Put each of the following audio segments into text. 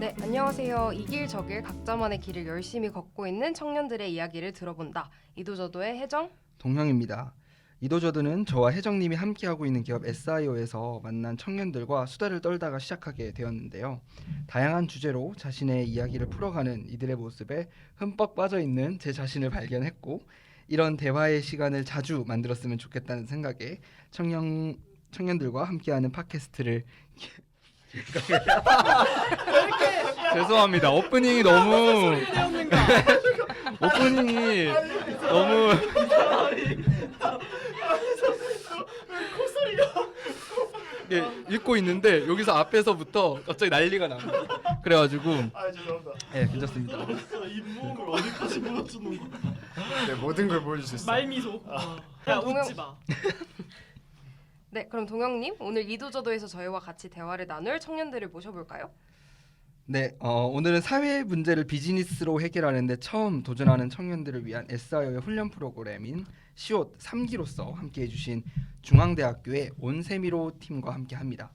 네, 안녕하세요. 이 길 저 길 각자만의 길을 열심히 걷고 있는 청년들의 이야기를 들어본다. 이도저도의 혜정. 동형입니다. 이도저드는 저와 혜정님이 함께하고 있는 기업 SIO에서 만난 청년들과 수다를 떨다가 시작하게 되었는데요. 다양한 주제로 자신의 이야기를 풀어가는 이들의 모습에 흠뻑 빠져있는 제 자신을 발견했고, 이런 대화의 시간을 자주 만들었으면 좋겠다는 생각에 청년들과 함께하는 팟캐스트를 죄송합니다. 오프닝이 너무 읽고 있는데 여기서 앞에서부터 갑자기 난리가 납니다. 그래가지고 죄송합니다. 네, 괜찮습니다. 잇몸을 어디까지 보여주는 거? 네, 모든 걸 보여줄 수 있어요. 말미소. 야 웃지 마. 네, 그럼 동영님 오늘 이도저도에서 저희와 같이 대화를 나눌 청년들을 모셔볼까요? 네, 오늘은 사회 문제를 비즈니스로 해결하는데 처음 도전하는 청년들을 위한 SIO의 훈련 프로그램인 시옷 3기로서 함께해 주신 중앙대학교의 온세미로 팀과 함께합니다.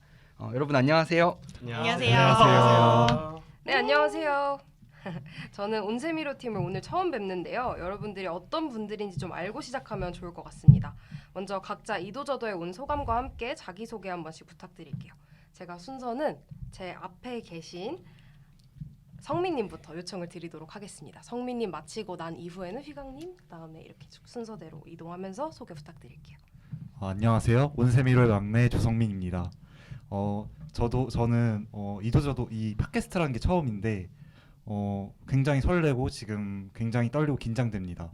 여러분 안녕하세요. 안녕하세요. 네, 안녕하세요. 저는 온세미로 팀을 오늘 처음 뵙는데요. 여러분들이 어떤 분들인지 좀 알고 시작하면 좋을 것 같습니다. 먼저 각자 이도저도에 온 소감과 함께 자기소개 한 번씩 부탁드릴게요. 제가 순서는 제 앞에 계신 성민님부터 요청을 드리도록 하겠습니다. 성민님 마치고 난 이후에는 휘강님, 그다음에 이렇게 쭉 순서대로 이동하면서 소개 부탁드릴게요. 안녕하세요. 온세미로의 막내 조성민입니다. 저는 이도저도 이 팟캐스트라는 게 처음인데 굉장히 설레고 지금 굉장히 떨리고 긴장됩니다.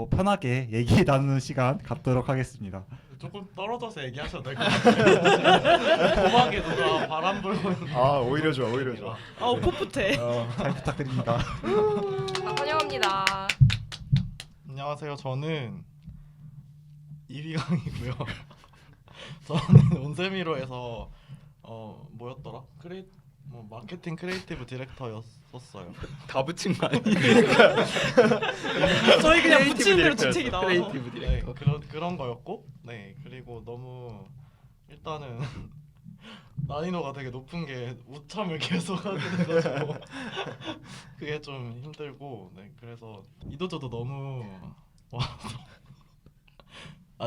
편하게 얘기 나누는 시간 갖도록 하겠습니다. 조금 떨어져서 얘기하셔도 될 것 같아요. 도망에 누가 바람 불고 있는 아, 오히려 좋아, 오히려 좋아. 풋풋해. 잘 부탁드립니다. 환영합니다. 안녕하세요. 저는 이휘강이고요. 저는 온세미로에서 뭐였더라? 마케팅 크리에이티브 디렉터였었어요. 다 붙인 거 아니에요? 저희 그냥 크리에이티브 붙이는 대로 디렉터였어. 주책이 나와서. 크리에이티브 네, 디렉터. 그런 거였고, 네, 그리고 너무 일단은 난이도가 되게 높은 게 우참을 계속 하게 돼가지고 그게 좀 힘들고, 네, 그래서 이도저도 너무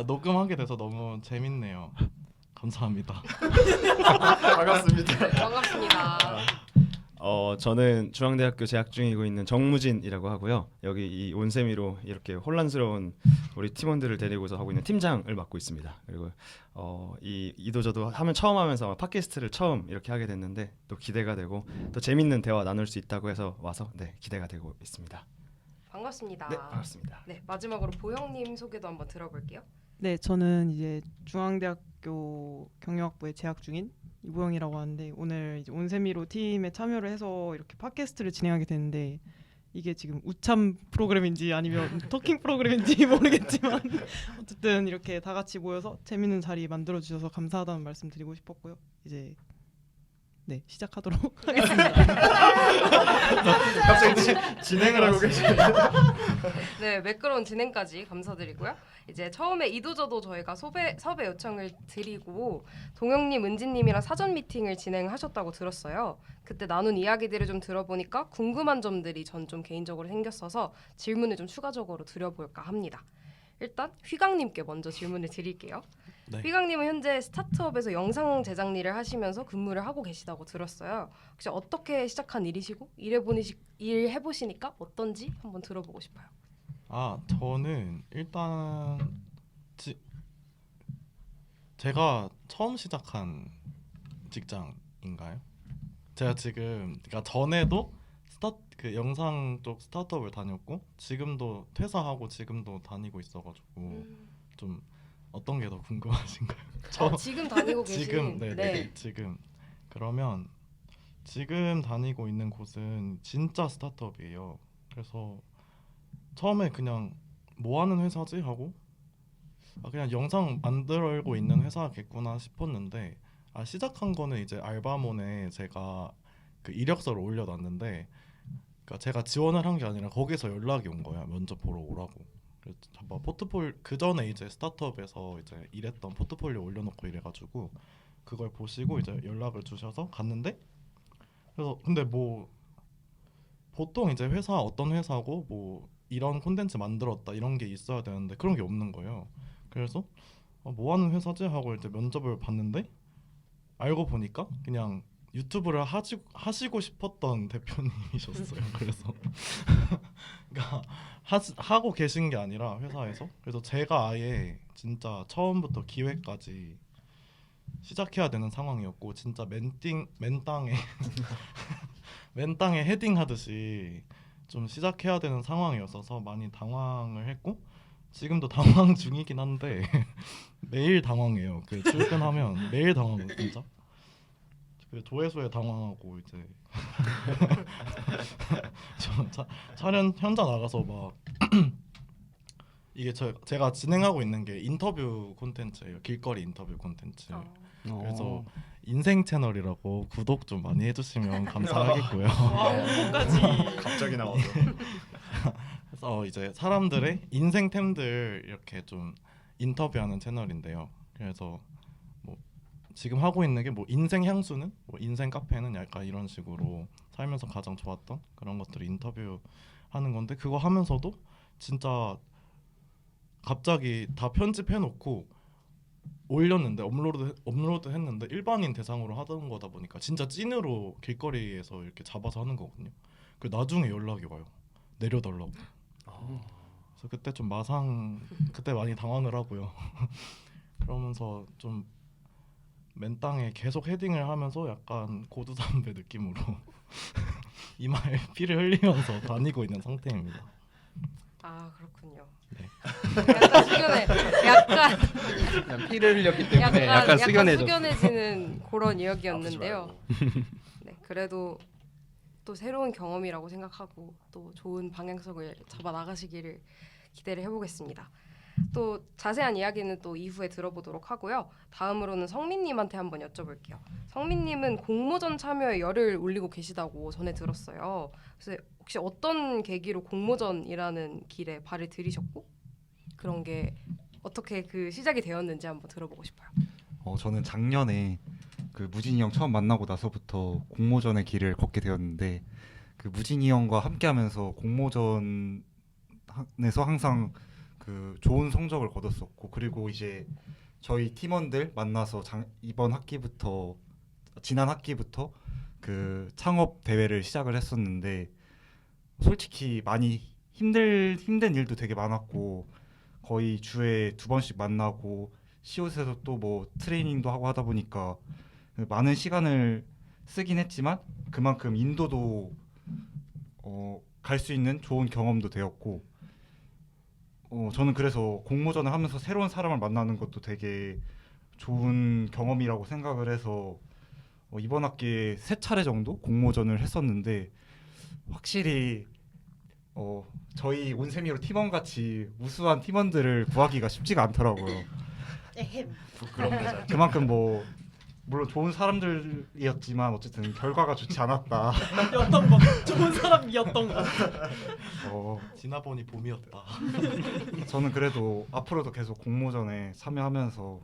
녹음하게 돼서 너무 재밌네요. 감사합니다. 반갑습니다. 반갑습니다. 저는 중앙대학교 재학 중이고 있는 정무진이라고 하고요. 여기 이 온세미로 이렇게 혼란스러운 우리 팀원들을 데리고서 하고 있는 팀장을 맡고 있습니다. 그리고 이도저도 처음 하면서 팟캐스트를 처음 이렇게 하게 됐는데 또 기대가 되고 또 재밌는 대화 나눌 수 있다고 해서 와서 기대가 되고 있습니다. 반갑습니다. 네, 반갑습니다. 네, 마지막으로 보영님 소개도 한번 들어볼게요. 네, 저는 이제 중앙대학교 경영학부에 재학 중인 이보영이라고 하는데 오늘 이제 온세미로 팀에 참여를 해서 이렇게 팟캐스트를 진행하게 됐는데 이게 지금 우참 프로그램인지 아니면 토킹 프로그램인지 모르겠지만 어쨌든 이렇게 다 같이 모여서 재밌는 자리 만들어 주셔서 감사하다는 말씀 드리고 싶었고요. 이제 네, 시작하도록 하겠습니다. 갑자기 진행을 하고 계시네요. 네, 매끄러운 진행까지 감사드리고요. 이제 처음에 이도저도 저희가 섭외 요청을 드리고 동영님, 은진님이랑 사전 미팅을 진행하셨다고 들었어요. 그때 나눈 이야기들을 좀 들어보니까 궁금한 점들이 전 좀 개인적으로 생겼어서 질문을 좀 추가적으로 드려볼까 합니다. 일단 휘강님께 먼저 질문을 드릴게요. 네. 휘강님은 현재 스타트업에서 영상 제작 일을 하시면서 근무를 하고 계시다고 들었어요. 혹시 어떻게 시작한 일이시고 일해보시니까 어떤지 한번 들어보고 싶어요. 저는 일단 제가 처음 시작한 직장인가요? 제가 지금 그러니까 전에도 영상 쪽 스타트업을 다녔고 지금도 퇴사하고 지금도 다니고 있어가지고 좀 어떤 게 더 궁금하신가요? 지금 다니고 계신 지금 네. 지금 그러면 지금 다니고 있는 곳은 진짜 스타트업이에요. 그래서 처음에 그냥 뭐 하는 회사지 하고 그냥 영상 만들고 있는 회사겠구나 싶었는데 시작한 거는 이제 알바몬에 제가 그 이력서를 올려놨는데 그러니까 제가 지원을 한 게 아니라 거기서 연락이 온 거야. 면접 보러 오라고. 그래서 포트폴리오 그 전에 이제 스타트업에서 이제 일했던 포트폴리오 올려놓고 이래가지고 그걸 보시고 이제 연락을 주셔서 갔는데 그래서 근데 뭐 보통 이제 회사 어떤 회사고 뭐 이런 콘텐츠 만들었다 이런 게 있어야 되는데 그런 게 없는 거예요. 그래서 뭐 하는 회사지 하고 이제 면접을 봤는데 알고 보니까 그냥 유튜브를 하시고 싶었던 대표님이셨어요. 그래서 그러니까 하고 계신 게 아니라 회사에서. 그래서 제가 아예 진짜 처음부터 기획까지 시작해야 되는 상황이었고 진짜 맨땅에 맨땅에 헤딩하듯이 좀 시작해야 되는 상황이었어서 많이 당황을 했고 지금도 당황 중이긴 한데 매일 당황해요. 그 출근하면 매일 당황해요 진짜. 그 조회수에 당황하고 이제 저 촬영 현장 나가서 막 이게 제가 진행하고 있는 게 인터뷰 콘텐츠예요. 길거리 인터뷰 콘텐츠. 그래서 인생 채널이라고 구독 좀 많이 해주시면 감사하겠고요. 와, 홍보까지. 갑자기 나와서. 그래서 이제 사람들의 인생템들 이렇게 좀 인터뷰하는 채널인데요. 그래서 뭐 지금 하고 있는 게 뭐 인생 향수는, 뭐 인생 카페는 약간 이런 식으로 살면서 가장 좋았던 그런 것들을 인터뷰하는 건데 그거 하면서도 진짜 갑자기 다 편집해놓고 올렸는데 업로드 했는데 일반인 대상으로 하던 거다 보니까 진짜 찐으로 길거리에서 이렇게 잡아서 하는 거거든요. 그 나중에 연락이 와요. 내려달라고. 그래서 그때 좀 그때 많이 당황을 하고요. 그러면서 좀 맨땅에 계속 헤딩을 하면서 약간 고두담배 느낌으로 이마에 피를 흘리면서 다니고 있는 상태입니다. 아 그렇군요. 네. 약간 숙연해. 약간 그냥 피를 흘렸기 때문에 약간 숙연해졌어. 숙연해지는 그런 아프지 이야기였는데요. 말고. 네, 그래도 또 새로운 경험이라고 생각하고 또 좋은 방향성을 잡아 나가시기를 기대를 해보겠습니다. 또 자세한 이야기는 또 이후에 들어보도록 하고요. 다음으로는 성민님한테 한번 여쭤볼게요. 성민님은 공모전 참여에 열을 올리고 계시다고 전에 들었어요. 그래서 혹시 어떤 계기로 공모전이라는 길에 발을 들이셨고 그런 게 어떻게 그 시작이 되었는지 한번 들어보고 싶어요. 저는 작년에 그 무진이 형 처음 만나고 나서부터 공모전의 길을 걷게 되었는데 그 무진이 형과 함께하면서 공모전에서 항상 그 좋은 성적을 거뒀었고 그리고 이제 저희 팀원들 만나서 지난 학기부터 그 창업 대회를 시작을 했었는데 솔직히 많이 힘든 일도 되게 많았고 거의 주에 2번씩 만나고 시옷에서 또 뭐 트레이닝도 하고 하다 보니까 많은 시간을 쓰긴 했지만 그만큼 인도도 갈 수 있는 좋은 경험도 되었고 저는 그래서 공모전을 하면서 새로운 사람을 만나는 것도 되게 좋은 경험이라고 생각을 해서 이번 학기에 3차례 정도 공모전을 했었는데 확실히 저희 온세미로 팀원같이 우수한 팀원들을 구하기가 쉽지가 않더라고요. 부끄럽네. 그만큼 뭐 물론 좋은 사람들이었지만 어쨌든 결과가 좋지 않았다. 였던 거. 좋은 사람이었던 거. 지나보니 봄이었다. 저는 그래도 앞으로도 계속 공모전에 참여하면서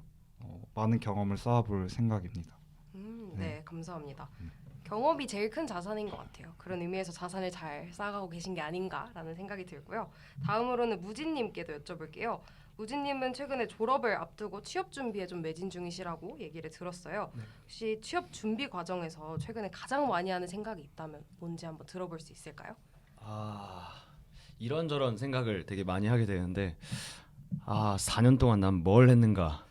많은 경험을 쌓아볼 생각입니다. 네, 감사합니다. 경험이 제일 큰 자산인 것 같아요. 그런 의미에서 자산을 잘 쌓아가고 계신 게 아닌가라는 생각이 들고요. 다음으로는 무진님께도 여쭤볼게요. 무진님은 최근에 졸업을 앞두고 취업 준비에 좀 매진 중이시라고 얘기를 들었어요. 혹시 취업 준비 과정에서 최근에 가장 많이 하는 생각이 있다면 뭔지 한번 들어볼 수 있을까요? 이런저런 생각을 되게 많이 하게 되는데 4년 동안 난 뭘 했는가.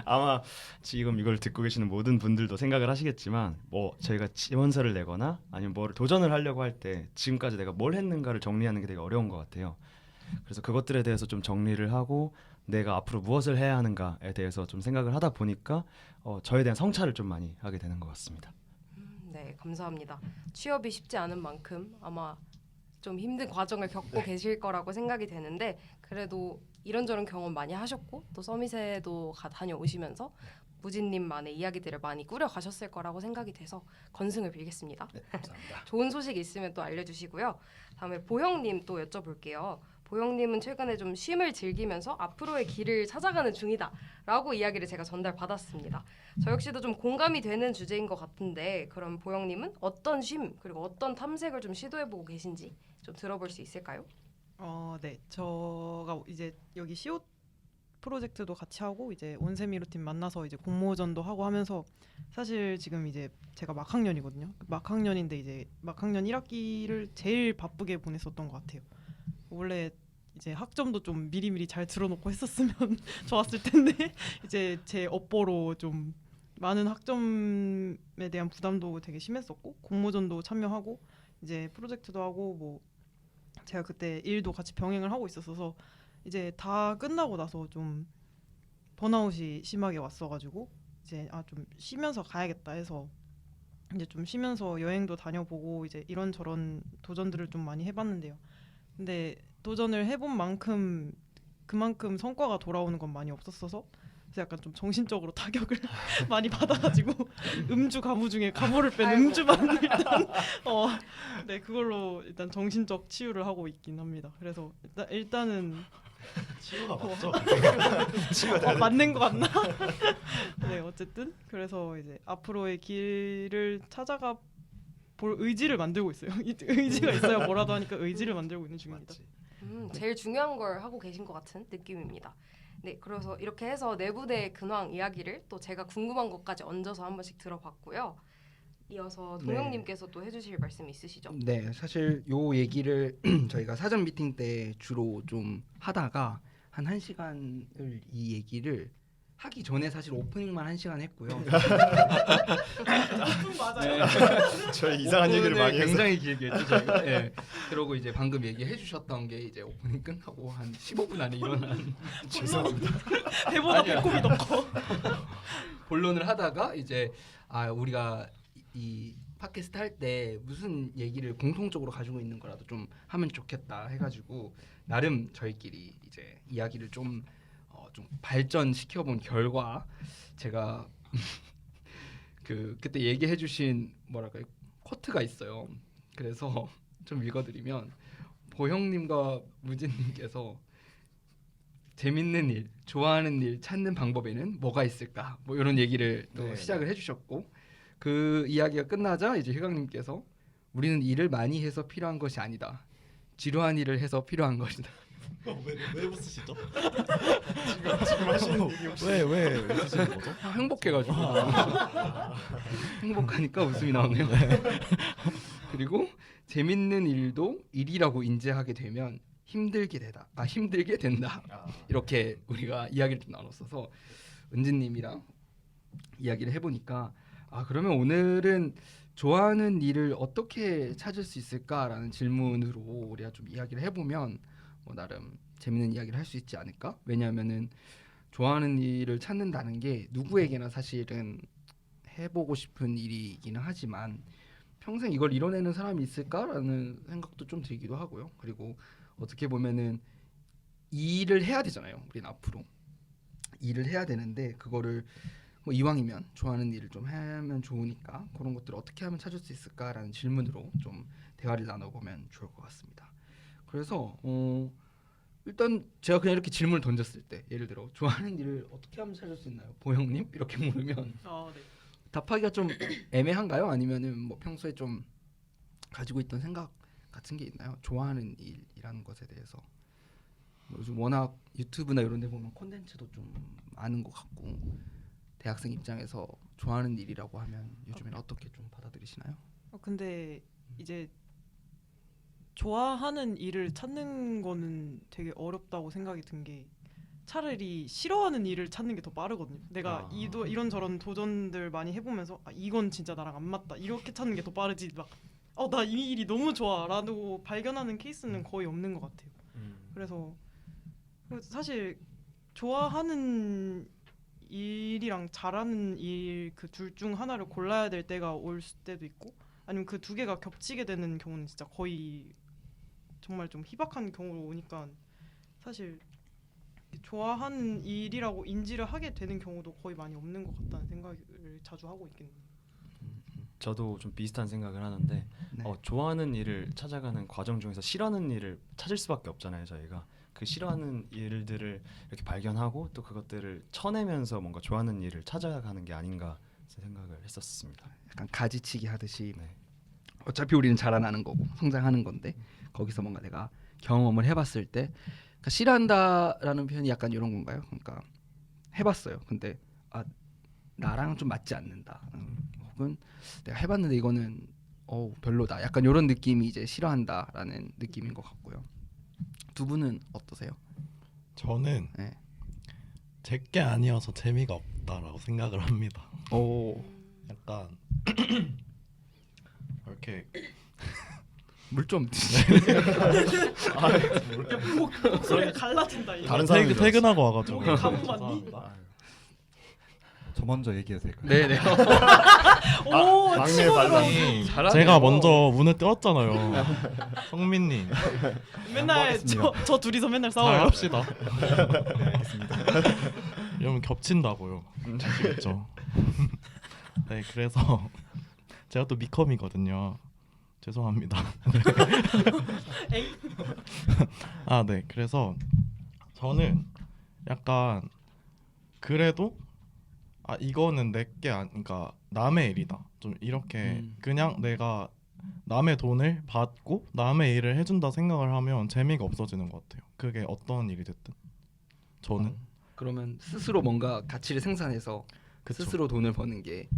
아마 지금 이걸 듣고 계시는 모든 분들도 생각을 하시겠지만 뭐 저희가 지원서를 내거나 아니면 뭐를 도전을 하려고 할 때 지금까지 내가 뭘 했는가를 정리하는 게 되게 어려운 것 같아요. 그래서 그것들에 대해서 좀 정리를 하고 내가 앞으로 무엇을 해야 하는가에 대해서 좀 생각을 하다 보니까 저에 대한 성찰을 좀 많이 하게 되는 것 같습니다. 네, 감사합니다. 취업이 쉽지 않은 만큼 아마 좀 힘든 과정을 겪고 계실 거라고 생각이 되는데 그래도 이런저런 경험 많이 하셨고 또 서밋에도 다녀오시면서 무진님만의 이야기들을 많이 꾸려가셨을 거라고 생각이 돼서 건승을 빌겠습니다. 감사합니다. 좋은 소식 있으면 또 알려주시고요. 다음에 보영님 또 여쭤볼게요. 보영님은 최근에 좀 쉼을 즐기면서 앞으로의 길을 찾아가는 중이다라고 이야기를 제가 전달받았습니다. 저 역시도 좀 공감이 되는 주제인 것 같은데 그럼 보영님은 어떤 쉼 그리고 어떤 탐색을 좀 시도해보고 계신지 좀 들어볼 수 있을까요? 네. 저가 이제 여기 CO 프로젝트도 같이 하고 이제 온세미로 팀 만나서 이제 공모전도 하고 하면서 사실 지금 이제 제가 막학년이거든요. 막학년인데 이제 막학년 1학기를 제일 바쁘게 보냈었던 것 같아요. 원래 이제 학점도 좀 미리미리 잘 들어놓고 했었으면 좋았을 텐데 이제 제 업보로 좀 많은 학점에 대한 부담도 되게 심했었고 공모전도 참여하고 이제 프로젝트도 하고 뭐 제가 그때 일도 같이 병행을 하고 있었어서 이제 다 끝나고 나서 좀 번아웃이 심하게 왔어가지고 이제 좀 쉬면서 가야겠다 해서 이제 좀 쉬면서 여행도 다녀보고 이제 이런저런 도전들을 좀 많이 해봤는데요. 근데 도전을 해본 만큼 그만큼 성과가 돌아오는 건 많이 없었어서 그래서 약간 좀 정신적으로 타격을 많이 받아가지고 음주 가무 중에 가무를 뺀 아이고. 음주만 일단 네 그걸로 일단 정신적 치유를 하고 있긴 합니다. 그래서 일단은 치유가 맞죠? 맞는 거 같나? 네 어쨌든 그래서 이제 앞으로의 길을 찾아가 볼 의지를 만들고 있어요. 의지가 있어야 뭐라도 하니까 의지를 만들고 있는 중입니다. 제일 중요한 걸 하고 계신 것 같은 느낌입니다. 네, 그래서 이렇게 해서 내부대 근황 이야기를 또 제가 궁금한 것까지 얹어서 한 번씩 들어봤고요. 이어서 동영님께서 또 해주실 말씀 있으시죠? 네, 사실 요 얘기를 저희가 사전 미팅 때 주로 좀 하다가 한 1시간을 이 얘기를 하기 전에 사실 오프닝만 1시간 했고요. 맞아요. 저희 이상한 얘기를 많이 해서 굉장히 길게 했죠 저희가. 네. 그러고 이제 방금 얘기해 주셨던 게 이제 오프닝 끝나고 한 15분 안에 일어난 죄송합니다. 배보다 배꼽이 더 커. 본론을 하다가 이제 우리가 이 팟캐스트 할 때 무슨 얘기를 공통적으로 가지고 있는 거라도 좀 하면 좋겠다 해가지고 나름 저희끼리 이제 이야기를 좀 발전시켜 본 결과 제가 그때 얘기해주신 뭐랄까요 코트가 있어요. 그래서 좀 읽어드리면 보형님과 무진님께서 재밌는 일, 좋아하는 일 찾는 방법에는 뭐가 있을까? 뭐 이런 얘기를 또 네. 시작을 해주셨고 그 이야기가 끝나자 이제 희강님께서 우리는 일을 많이 해서 필요한 것이 아니다. 지루한 일을 해서 필요한 것이다. 왜 웃으시죠? 지금 하시는 일이 혹시 왜 웃으시는 거죠? 행복해가지고 행복하니까 웃음이 나오네요. 그리고 재밌는 일도 일이라고 인지하게 되면 힘들게 된다. 이렇게 우리가 이야기를 좀 나눴어서 은진님이랑 이야기를 해보니까 그러면 오늘은 좋아하는 일을 어떻게 찾을 수 있을까라는 질문으로 우리가 좀 이야기를 해보면 뭐 나름 재밌는 이야기를 할 수 있지 않을까? 왜냐하면은 좋아하는 일을 찾는다는 게 누구에게나 사실은 해보고 싶은 일이기는 하지만 평생 이걸 이뤄내는 사람이 있을까라는 생각도 좀 들기도 하고요. 그리고 어떻게 보면은 일을 해야 되잖아요. 우리는 앞으로 일을 해야 되는데 그거를 뭐 이왕이면 좋아하는 일을 좀 하면 좋으니까 그런 것들을 어떻게 하면 찾을 수 있을까라는 질문으로 좀 대화를 나눠보면 좋을 것 같습니다. 그래서 일단 제가 그냥 이렇게 질문을 던졌을 때 예를 들어 좋아하는 일을 어떻게 하면 찾을 수 있나요? 보영님? 이렇게 물으면 네. 답하기가 좀 애매한가요? 아니면은 뭐 평소에 좀 가지고 있던 생각 같은 게 있나요? 좋아하는 일이라는 것에 대해서 뭐 요즘 워낙 유튜브나 이런 데 보면 콘텐츠도 좀 많은 것 같고 대학생 입장에서 좋아하는 일이라고 하면 요즘에는 어떻게 좀 받아들이시나요? 근데 이제 좋아하는 일을 찾는 거는 되게 어렵다고 생각이 든 게 차라리 싫어하는 일을 찾는 게 더 빠르거든요. 내가 이런저런 도전들 많이 해보면서 이건 진짜 나랑 안 맞다 이렇게 찾는 게 더 빠르지 막 나 이 일이 너무 좋아 라고 발견하는 케이스는 거의 없는 것 같아요. 그래서 사실 좋아하는 일이랑 잘하는 일 그 둘 중 하나를 골라야 될 때가 올 때도 있고 아니면 그 두 개가 겹치게 되는 경우는 진짜 거의 정말 좀 희박한 경우로 오니까 사실 좋아하는 일이라고 인지를 하게 되는 경우도 거의 많이 없는 것 같다는 생각을 자주 하고 있긴 해요. 저도 좀 비슷한 생각을 하는데 네. 좋아하는 일을 찾아가는 과정 중에서 싫어하는 일을 찾을 수밖에 없잖아요. 저희가 그 싫어하는 일들을 이렇게 발견하고 또 그것들을 쳐내면서 뭔가 좋아하는 일을 찾아가는 게 아닌가 생각을 했었습니다. 약간 가지치기 하듯이 네. 어차피 우리는 자라나는 거고 성장하는 건데 거기서 뭔가 내가 경험을 해봤을 때 그러니까 싫어한다라는 표현이 약간 이런 건가요? 그러니까 해봤어요. 근데 나랑 좀 맞지 않는다. 혹은 내가 해봤는데 이거는 별로다. 약간 이런 느낌이 이제 싫어한다라는 느낌인 것 같고요. 두 분은 어떠세요? 저는 네. 제게 아니어서 재미가 없다라고 생각을 합니다. 오, 약간 이렇게 물 좀 목소리가 갈라진다. 이거. 다른 사람인 줄 퇴근하고 와가지고 목에 가뭄 왔니? 죄송합니다. 저 먼저 얘기해도 될까요? 네네. 오, 막내 치고 발랑이 잘하네요. 제가 먼저 문을 띄웠잖아요. 성민님 맨날 양보하겠습니다. 저 둘이서 맨날 잘 싸워요. 합시다. 이러면 겹친다고요. 아시겠죠? 네, 그래서 제가 또 미컴이거든요. 죄송합니다. 네, 그래서 저는 약간 그래도 이거는 내게 그러니까 남의 일이다. 좀 이렇게 그냥 내가 남의 돈을 받고 남의 일을 해준다 생각을 하면 재미가 없어지는 것 같아요. 그게 어떤 일이 됐든 저는 그러면 스스로 뭔가 가치를 생산해서 그쵸. 스스로 돈을 버는 게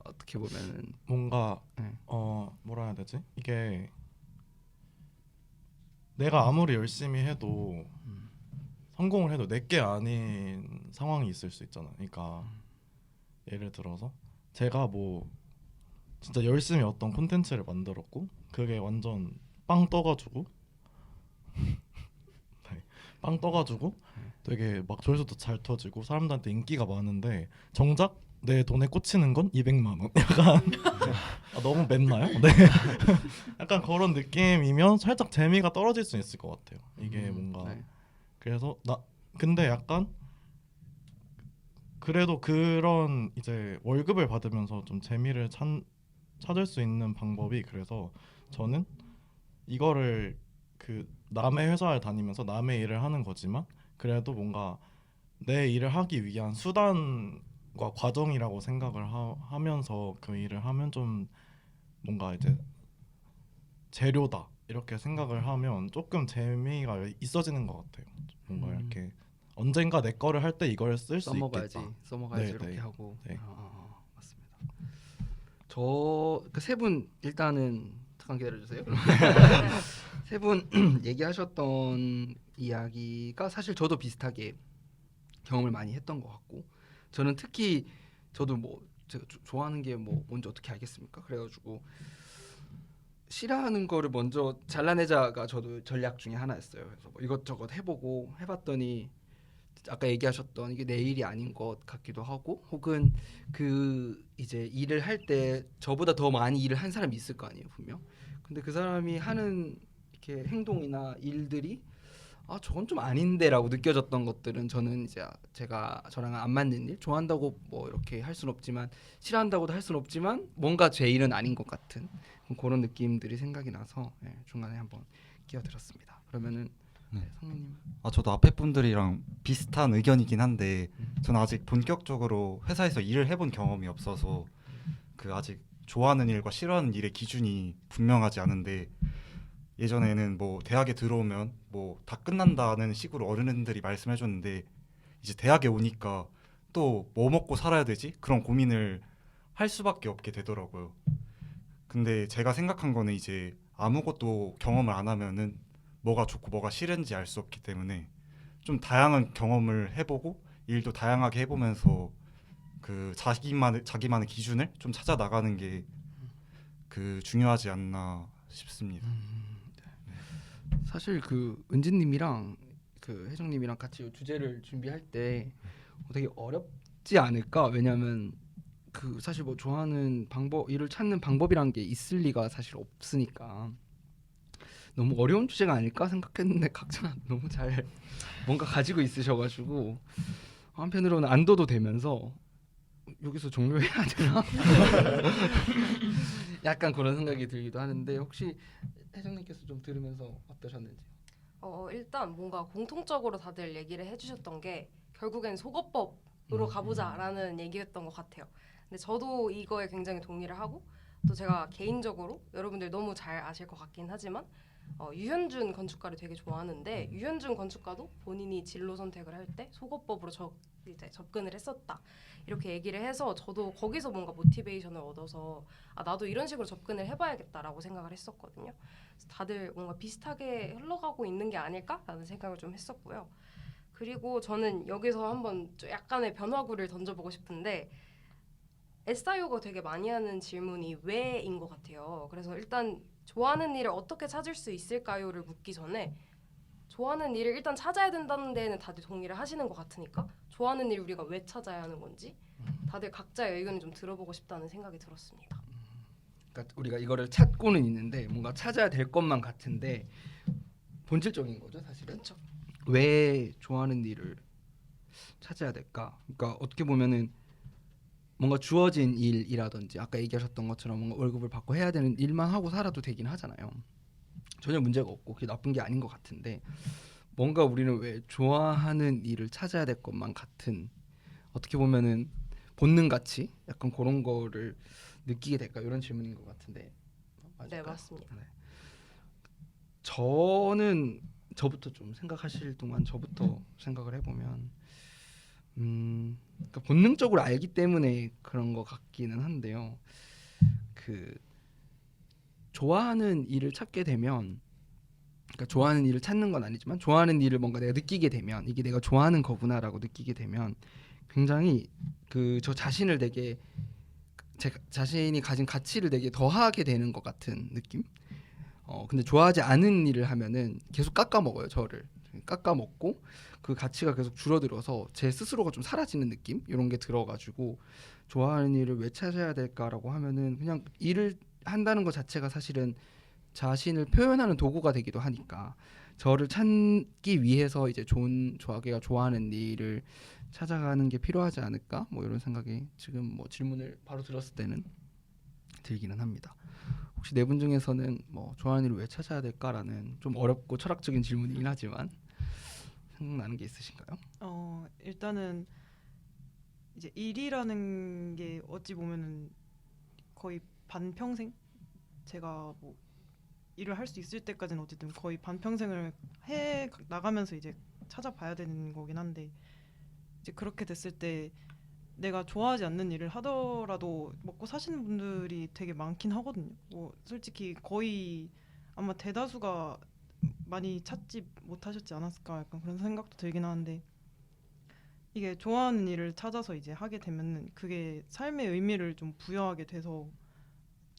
어떻게 보면은 뭔가 네. 뭐라 해야 되지? 이게 내가 아무리 열심히 해도 성공을 해도 내게 아닌 상황이 있을 수 있잖아. 그러니까 예를 들어서 제가 뭐 진짜 열심히 어떤 콘텐츠를 만들었고 그게 완전 빵 떠가지고 네, 빵 떠가지고 되게 막 조회수도 잘 터지고 사람들한테 인기가 많은데 정작 내 돈에 꽂히는 건 200만 원. 약간 너무 맵나요? 네. 약간 그런 느낌이면 살짝 재미가 떨어질 수 있을 것 같아요. 이게 뭔가 네. 그래서 근데 약간 그래도 그런 이제 월급을 받으면서 좀 재미를 찾을 수 있는 방법이 그래서 저는 이거를 그 남의 회사를 다니면서 남의 일을 하는 거지만 그래도 뭔가 내 일을 하기 위한 수단과 과정이라고 생각을 하면서 그 일을 하면 좀 뭔가 이제 재료다 이렇게 생각을 하면 조금 재미가 있어지는 것 같아요. 뭔가 이렇게 언젠가 내 거를 할 때 이걸 쓸 수 써먹어야지, 있겠다. 써먹어야지 네, 이렇게 네. 하고. 네. 맞습니다. 저 그 세 분 일단은 잠깐 기다려주세요. 세 분 얘기하셨던 이야기가 사실 저도 비슷하게 경험을 많이 했던 것 같고 저는 특히 저도 뭐 제가 좋아하는 게 뭐 뭔지 어떻게 알겠습니까? 그래가지고 싫어하는 거를 먼저 잘라내자가 저도 전략 중에 하나였어요. 그래서 뭐 이것저것 해보고 해봤더니 아까 얘기하셨던 이게 내 일이 아닌 것 같기도 하고 혹은 그 이제 일을 할 때 저보다 더 많이 일을 한 사람이 있을 거 아니에요 분명. 근데 그 사람이 하는 이렇게 행동이나 일들이 저건 좀 아닌데라고 느껴졌던 것들은 저는 이제 제가 저랑 안 맞는 일 좋아한다고 뭐 이렇게 할 수는 없지만 싫어한다고도 할 수는 없지만 뭔가 제 일은 아닌 것 같은 그런 느낌들이 생각이 나서 중간에 한번 끼어들었습니다. 그러면은 성민님. 저도 앞에 분들이랑 비슷한 의견이긴 한데 저는 아직 본격적으로 회사에서 일을 해본 경험이 없어서 그 아직 좋아하는 일과 싫어하는 일의 기준이 분명하지 않은데 예전에는 뭐 대학에 들어오면 뭐 다 끝난다는 식으로 어른들이 말씀해줬는데 이제 대학에 오니까 또 뭐 먹고 살아야 되지? 그런 고민을 할 수밖에 없게 되더라고요. 근데 제가 생각한 거는 이제 아무것도 경험을 안 하면은 뭐가 좋고 뭐가 싫은지 알 수 없기 때문에 좀 다양한 경험을 해보고 일도 다양하게 해보면서 그 자기만의 기준을 좀 찾아 나가는 게 그 중요하지 않나 싶습니다. 사실 그 은진님이랑 그 혜정님이랑 같이 이 주제를 준비할 때 되게 어렵지 않을까? 왜냐하면 그 사실 뭐 좋아하는 방법 일을 찾는 방법이란 게 있을 리가 사실 없으니까 너무 어려운 주제가 아닐까 생각했는데 각자 너무 잘 뭔가 가지고 있으셔가지고 한편으로는 안도도 되면서 여기서 종료해야 되나? 약간 그런 생각이 들기도 하는데 혹시 혜정님께서 좀 들으면서 어떠셨는지? 일단 뭔가 공통적으로 다들 얘기를 해주셨던 게 결국엔 속어법으로 가보자라는 얘기였던 것 같아요. 근데 저도 이거에 굉장히 동의를 하고 또 제가 개인적으로 여러분들 너무 잘 아실 것 같긴 하지만 유현준 건축가를 되게 좋아하는데 유현준 건축가도 본인이 진로 선택을 할 때 속어법으로 이제 접근을 했었다 이렇게 얘기를 해서 저도 거기서 뭔가 모티베이션을 얻어서 나도 이런 식으로 접근을 해봐야겠다라고 생각을 했었거든요. 그래서 다들 뭔가 비슷하게 흘러가고 있는 게 아닐까라는 생각을 좀 했었고요. 그리고 저는 여기서 한번 좀 약간의 변화구를 던져보고 싶은데 SIO가 되게 많이 하는 질문이 왜인 것 같아요. 그래서 일단 좋아하는 일을 어떻게 찾을 수 있을까요를 묻기 전에 좋아하는 일을 일단 찾아야 된다는 데에는 다들 동의를 하시는 것 같으니까 좋아하는 일 우리가 왜 찾아야 하는 건지 다들 각자의 의견을 좀 들어보고 싶다는 생각이 들었습니다. 그러니까 우리가 이거를 찾고는 있는데 뭔가 찾아야 될 것만 같은데 본질적인 거죠 사실은. 그렇죠. 왜 좋아하는 일을 찾아야 될까? 그러니까 어떻게 보면은 뭔가 주어진 일이라든지 아까 얘기하셨던 것처럼 뭔가 월급을 받고 해야 되는 일만 하고 살아도 되긴 하잖아요. 전혀 문제가 없고 그게 나쁜 게 아닌 것 같은데 뭔가 우리는 왜 좋아하는 일을 찾아야 될 것만 같은 어떻게 보면은 본능같이 약간 그런 거를 느끼게 될까 이런 질문인 것 같은데 네, 맞을까요? 맞습니다. 네. 저는 저부터 좀 생각하실 동안 저부터 생각을 해보면 그러니까 본능적으로 알기 때문에 그런 것 같기는 한데요. 그 좋아하는 일을 찾게 되면 그러니까 좋아하는 일을 찾는 건 아니지만 좋아하는 일을 뭔가 내가 느끼게 되면 이게 내가 좋아하는 거구나라고 느끼게 되면 굉장히 그 저 자신을 되게 제 자신이 가진 가치를 되게 더하게 되는 것 같은 느낌. 근데 좋아하지 않은 일을 하면은 계속 깎아먹어요 저를. 깎아먹고 그 가치가 계속 줄어들어서 제 스스로가 좀 사라지는 느낌 이런 게 들어가지고 좋아하는 일을 왜 찾아야 될까라고 하면은 그냥 일을 한다는 것 자체가 사실은 자신을 표현하는 도구가 되기도 하니까 저를 찾기 위해서 이제 자기가 좋아하는 일을 찾아가는 게 필요하지 않을까 뭐 이런 생각이 지금 뭐 질문을 바로 들었을 때는 들기는 합니다. 혹시 네 분 중에서는 뭐 좋아하는 일을 왜 찾아야 될까라는 좀 어렵고 철학적인 질문이긴 하지만 생각나는 게 있으신가요? 일단은 이제 일이라는 게 어찌 보면은 거의 반평생 제가 뭐 일을 할 수 있을 때까지는 어쨌든 거의 반평생을 해 나가면서 이제 찾아봐야 되는 거긴 한데 이제 그렇게 됐을 때 내가 좋아하지 않는 일을 하더라도 먹고 사시는 분들이 되게 많긴 하거든요. 뭐 솔직히 거의 아마 대다수가 많이 찾지 못하셨지 않았을까 약간 그런 생각도 들긴 하는데 이게 좋아하는 일을 찾아서 이제 하게 되면은 그게 삶의 의미를 좀 부여하게 돼서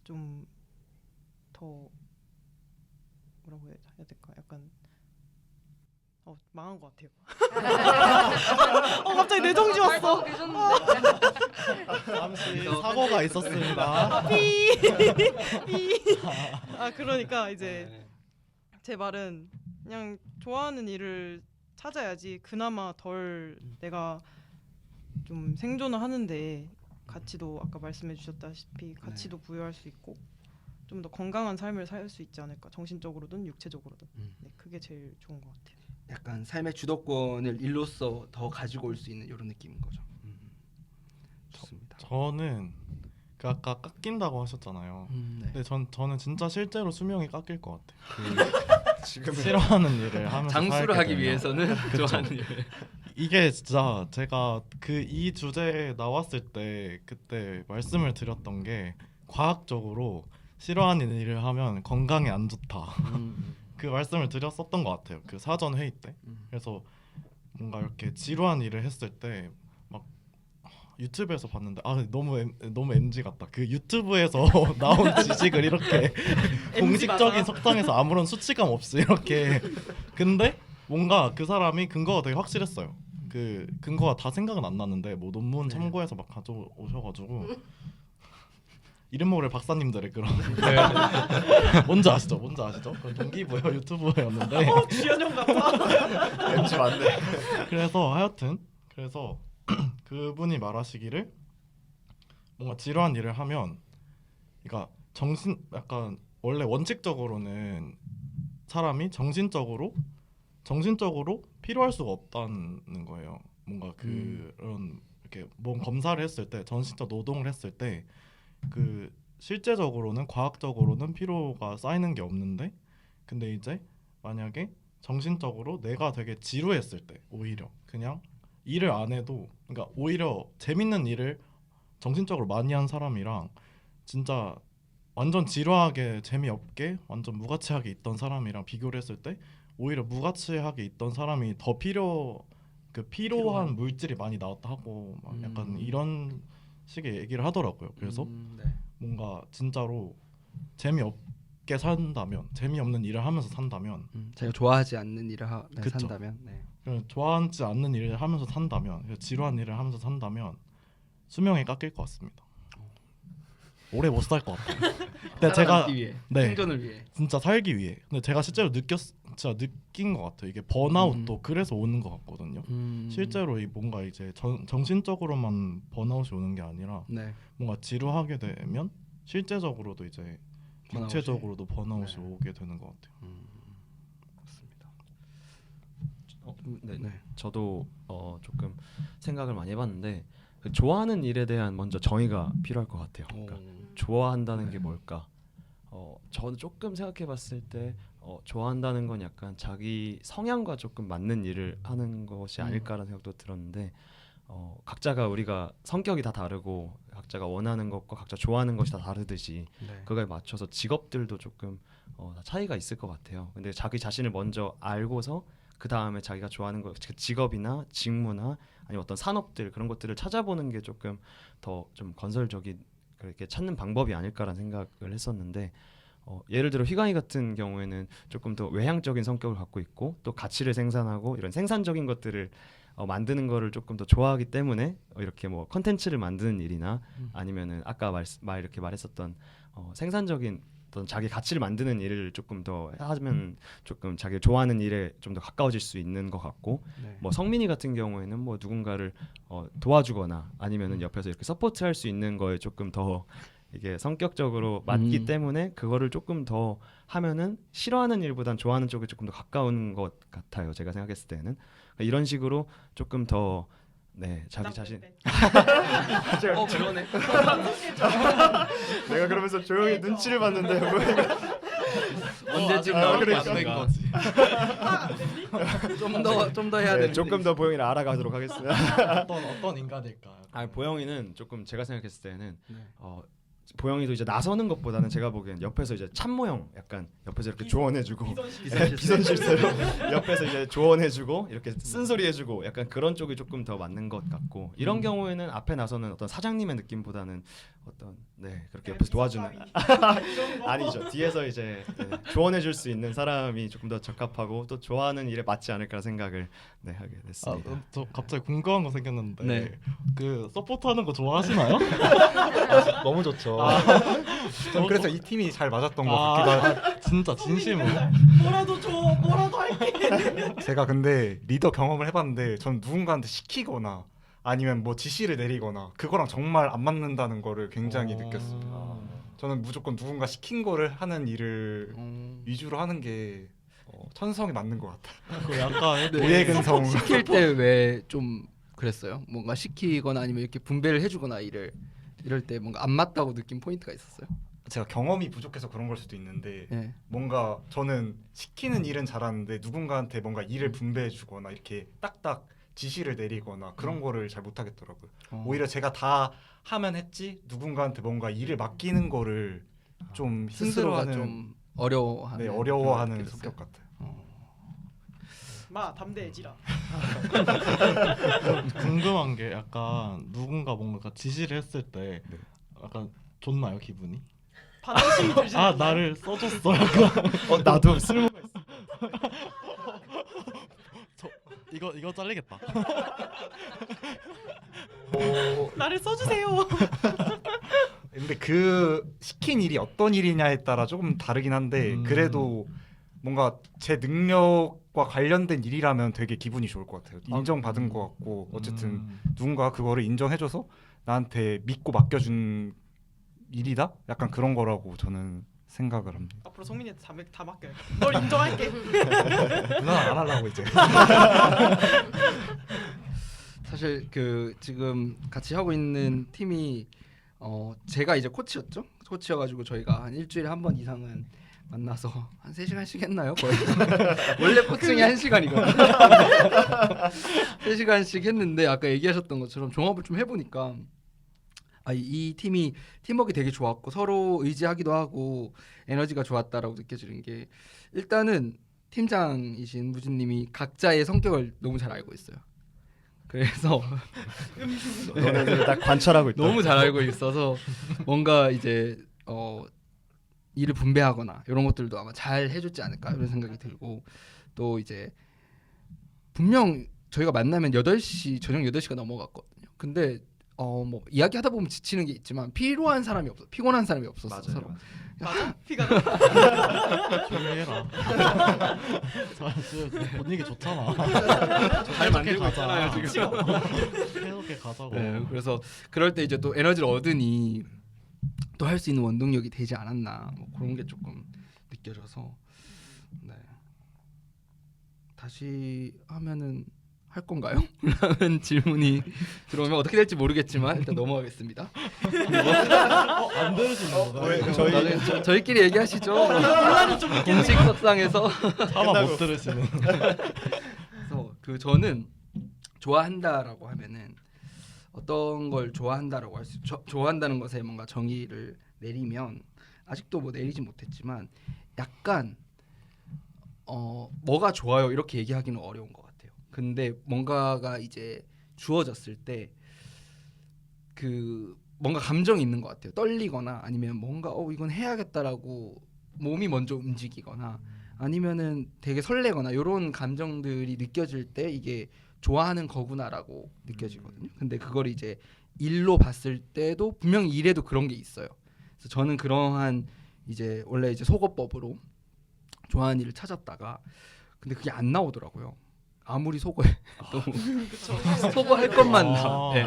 좀 더 뭐라고 해야 될까 약간 망한 것 같아요. 갑자기 내 정지 왔어. 잠시 사고가 있었습니다. 그러니까 이제 제 말은 그냥 좋아하는 일을 찾아야지 그나마 덜 내가 좀 생존을 하는데 가치도 아까 말씀해 주셨다시피 가치도 부여할 수 있고 좀 더 건강한 삶을 살 수 있지 않을까 정신적으로든 육체적으로든 네, 그게 제일 좋은 것 같아요. 약간 삶의 주도권을 일로서 더 가지고 올 수 있는 이런 느낌인 거죠. 좋습니다. 저는 그 아까 깎인다고 하셨잖아요. 네. 근데 저는 진짜 실제로 수명이 깎일 것 같아요. 지금 싫어하는 일을 하면서 장수를 살게 하기 되면. 위해서는 그쵸. 좋아하는 일. 이게 진짜 제가 이 주제에 나왔을 때 그때 말씀을 드렸던 게 과학적으로 싫어하는 일을 하면 건강에 안 좋다. 그 말씀을 드렸었던 것 같아요. 그 사전 회의 때. 그래서 뭔가 이렇게 지루한 일을 했을 때 막 유튜브에서 봤는데 너무 MG 같다. 그 유튜브에서 나온 지식을 이렇게 공식적인 석상에서 아무런 수치감 없이 이렇게. 근데 뭔가 그 사람이 근거가 되게 확실했어요. 그 근거가 다 생각은 안 나는데 뭐 논문 참고해서 막 가져오셔가지고. 이름 모를 박사님들의 그런 뭔지 아시죠? 그 동기부여 유튜브였는데 주연형 같아. MG 맞네. 그래서 하여튼 그분이 말하시기를 뭔가 지루한 일을 하면 그러니까 약간 원래 원칙적으로는 사람이 정신적으로 필요할 수가 없다는 거예요. 뭔가 그런 이렇게 몸 검사를 했을 때 정신적 노동을 했을 때 그 실제적으로는 과학적으로는 피로가 쌓이는 게 없는데 근데 이제 만약에 정신적으로 내가 되게 지루했을 때 오히려 그냥 일을 안 해도 그러니까 오히려 재밌는 일을 정신적으로 많이 한 사람이랑 진짜 완전 지루하게 재미없게 완전 무가치하게 있던 사람이랑 비교를 했을 때 오히려 무가치하게 있던 사람이 더 필요한 물질이 많이 나왔다 하고 막 약간 이런 식의 얘기를 하더라고요. 그래서 네. 뭔가 진짜로 재미없게 산다면 재미없는 일을 하면서 산다면 제가 좋아하지 않는 일을 그쵸. 산다면 네. 그냥 좋아하지 않는 일을 하면서 산다면 지루한 일을 하면서 산다면 수명이 깎일 것 같습니다. 오래 못 살 것 같아요. 근데 제가 살아남기 위해, 네. 생존을 위해. 진짜 살기 위해. 근데 제가 실제로 진짜 느낀 것 같아요. 이게 번아웃도 그래서 오는 것 같거든요. 실제로 이 뭔가 이제 정신적으로만 번아웃이 오는 게 아니라 네. 뭔가 지루하게 되면 실제적으로도 이제 번아웃이? 육체적으로도 번아웃이 네. 오게 되는 것 같아요. 맞습니다. 네. 네. 저도 조금 생각을 많이 해봤는데 그 좋아하는 일에 대한 먼저 정의가 필요할 것 같아요. 그러니까 좋아한다는 게 뭘까? 저는 조금 생각해봤을 때 좋아한다는 건 약간 자기 성향과 조금 맞는 일을 하는 것이 아닐까라는 생각도 들었는데 각자가 우리가 성격이 다 다르고 각자가 원하는 것과 각자 좋아하는 것이 다 다르듯이 네. 그거에 맞춰서 직업들도 조금 다 차이가 있을 것 같아요. 근데 자기 자신을 먼저 알고서 그 다음에 자기가 좋아하는 것, 직업이나 직무나 아니면 어떤 산업들 그런 것들을 찾아보는 게 조금 더 좀 건설적인 그렇게 찾는 방법이 아닐까라는 생각을 했었는데 예를 들어 휘강이 같은 경우에는 조금 더 외향적인 성격을 갖고 있고 또 가치를 생산하고 이런 생산적인 것들을 만드는 거를 조금 더 좋아하기 때문에 이렇게 뭐 컨텐츠를 만드는 일이나 아니면은 아까 이렇게 말했었던 생산적인 어떤 자기 가치를 만드는 일을 조금 더 하면 조금 자기 좋아하는 일에 좀 더 가까워질 수 있는 것 같고 네. 뭐 성민이 같은 경우에는 뭐 누군가를 도와주거나 아니면은 옆에서 이렇게 서포트할 수 있는 거에 조금 더 이게 성격적으로 맞기 때문에 그거를 조금 더 하면은 싫어하는 일보단 좋아하는 쪽에 조금 더 가까운 것 같아요. 제가 생각했을 때는 그러니까 이런 식으로 조금 더 네 자기 자신 그러네. 내가 그러면서 조용히 눈치를 봤는데 뭐 언제쯤 아, 나올 그래, 것 된 같은가. 거지. 좀 더 해야 되는데. 조금 더 보영이를 알아가도록 하겠습니다. 어떤 인간일까요? 아 보영이는 조금 제가 생각했을 때는 네. 보영이도 이제 나서는 것보다는 제가 보기엔 옆에서 이제 참모형 약간 옆에서 이렇게 조언해주고 비선 비선실세로 옆에서 이제 조언해주고 이렇게 쓴소리해주고 약간 그런 쪽이 조금 더 맞는 것 같고 이런 경우에는 앞에 나서는 어떤 사장님의 느낌보다는 어떤 네 그렇게 옆에서 도와주는 아니죠 뒤에서 이제 네, 조언해줄 수 있는 사람이 조금 더 적합하고 또 좋아하는 일에 맞지 않을까 생각을 네 하게 됐습니다. 저 갑자기 궁금한 거 생겼는데 네. 그 서포트하는 거 좋아하시나요? 너무 좋죠. 전 그래서 이 팀이 잘 맞았던 것 같기도 하고 진짜 진심으로. 뭐라도 줘, 뭐라도 할게. 제가 근데 리더 경험을 해봤는데 전 누군가한테 시키거나 아니면 뭐 지시를 내리거나 그거랑 정말 안 맞는다는 거를 굉장히 느꼈습니다. 저는 무조건 누군가 시킨 거를 하는 일을 위주로 하는 게 천성이 맞는 것 같아요. 그 약간 우예근성. 시킬 때 왜 좀 그랬어요? 뭔가 시키거나 아니면 이렇게 분배를 해주거나 이럴 때 뭔가 안 맞다고 느낀 포인트가 있었어요? 제가 경험이 부족해서 그런 걸 수도 있는데 네. 뭔가 저는 시키는 일은 잘하는데 누군가한테 뭔가 일을 분배해 주거나 이렇게 딱딱 지시를 내리거나 그런 거를 잘 못하겠더라고요. 오히려 제가 다 하면 했지 누군가한테 뭔가 일을 맡기는 거를 좀 스스로가 힘들어하는 좀 어려워하는 네, 어려워하는 그런 게 성격 있었어요? 같아요. 마 담대해지라. 궁금한 게 약간 누군가 뭔가 지시를 했을 때 네. 약간 좋나요 기분이? 반항심이 들지 아 않나요? 나를 써줬어 약간. 나도 쓸모가 있어. 이거 잘리겠다. 나를 써주세요. 근데 그 시킨 일이 어떤 일이냐에 따라 조금 다르긴 한데 그래도 뭔가 제 능력과 관련된 일이라면 되게 기분이 좋을 것 같아요. 인정받은 것 같고 어쨌든 누군가 그거를 인정해줘서 나한테 믿고 맡겨준 일이다? 약간 그런 거라고 저는 생각을 합니다. 앞으로 성민이한테 다 맡겨요. 널 인정할게. 누나 안 하려고 이제. 사실 그 지금 같이 하고 있는 팀이 제가 이제 코치였죠. 코치여가지고 저희가 한 일주일에 한 번 이상은 만나서 한 3시간씩 했나요? 거의 원래 코칭이 1시간이거든요. 3시간씩 했는데 아까 얘기하셨던 것처럼 종합을 좀 해보니까 이 팀이 팀워크 되게 좋았고 서로 의지하기도 하고 에너지가 좋았다라고 느껴지는 게 일단은 팀장이신 무진님이 각자의 성격을 너무 잘 알고 있어요. 그래서 너네들 딱 관찰하고 있다. 너무 잘 알고 있어서 뭔가 이제 일을 분배하거나 이런 것들도 아마 잘 해줬지 않을까 이런 생각이 들고 또 이제 분명 저희가 만나면 8시 저녁 8시가 넘어갔거든요. 근데 뭐 이야기하다 보면 지치는 게 있지만 피곤한 사람이 없었어 서로. 맞아? 피가 조용히 해라. 분위기 좋잖아. 잘 만들고 있잖아요 지금. 계속해 가자고. 네, 그래서 그럴 때 이제 또 에너지를 얻으니 또 할 수 있는 원동력이 되지 않았나 뭐 그런 게 조금 느껴져서 네. 다시 하면은 할 건가요? 라는 질문이 들어오면 어떻게 될지 모르겠지만 일단 넘어가겠습니다. 안 들으시는 저희끼리 얘기하시죠. 공식 석상에서. 차마 못 들으시는. 그래서 저는 좋아한다라고 하면은 어떤 걸 좋아한다라고 좋아한다는 것에 뭔가 정의를 내리면 아직도 뭐 내리지 못했지만 약간 뭐가 좋아요 이렇게 얘기하기는 어려운 것 같아요. 근데 뭔가가 이제 주어졌을 때 그 뭔가 감정이 있는 것 같아요. 떨리거나 아니면 뭔가 이건 해야겠다라고 몸이 먼저 움직이거나 아니면은 되게 설레거나 이런 감정들이 느껴질 때 이게 좋아하는 거구나라고 느껴지거든요. 근데 그걸 이제 일로 봤을 때도 분명히 일에도 그런 게 있어요. 그래서 저는 그러한 이제 원래 이제 속어법으로 좋아하는 일을 찾았다가 근데 그게 안 나오더라고요. 아무리 속어해도 속어할 것만 나. 네.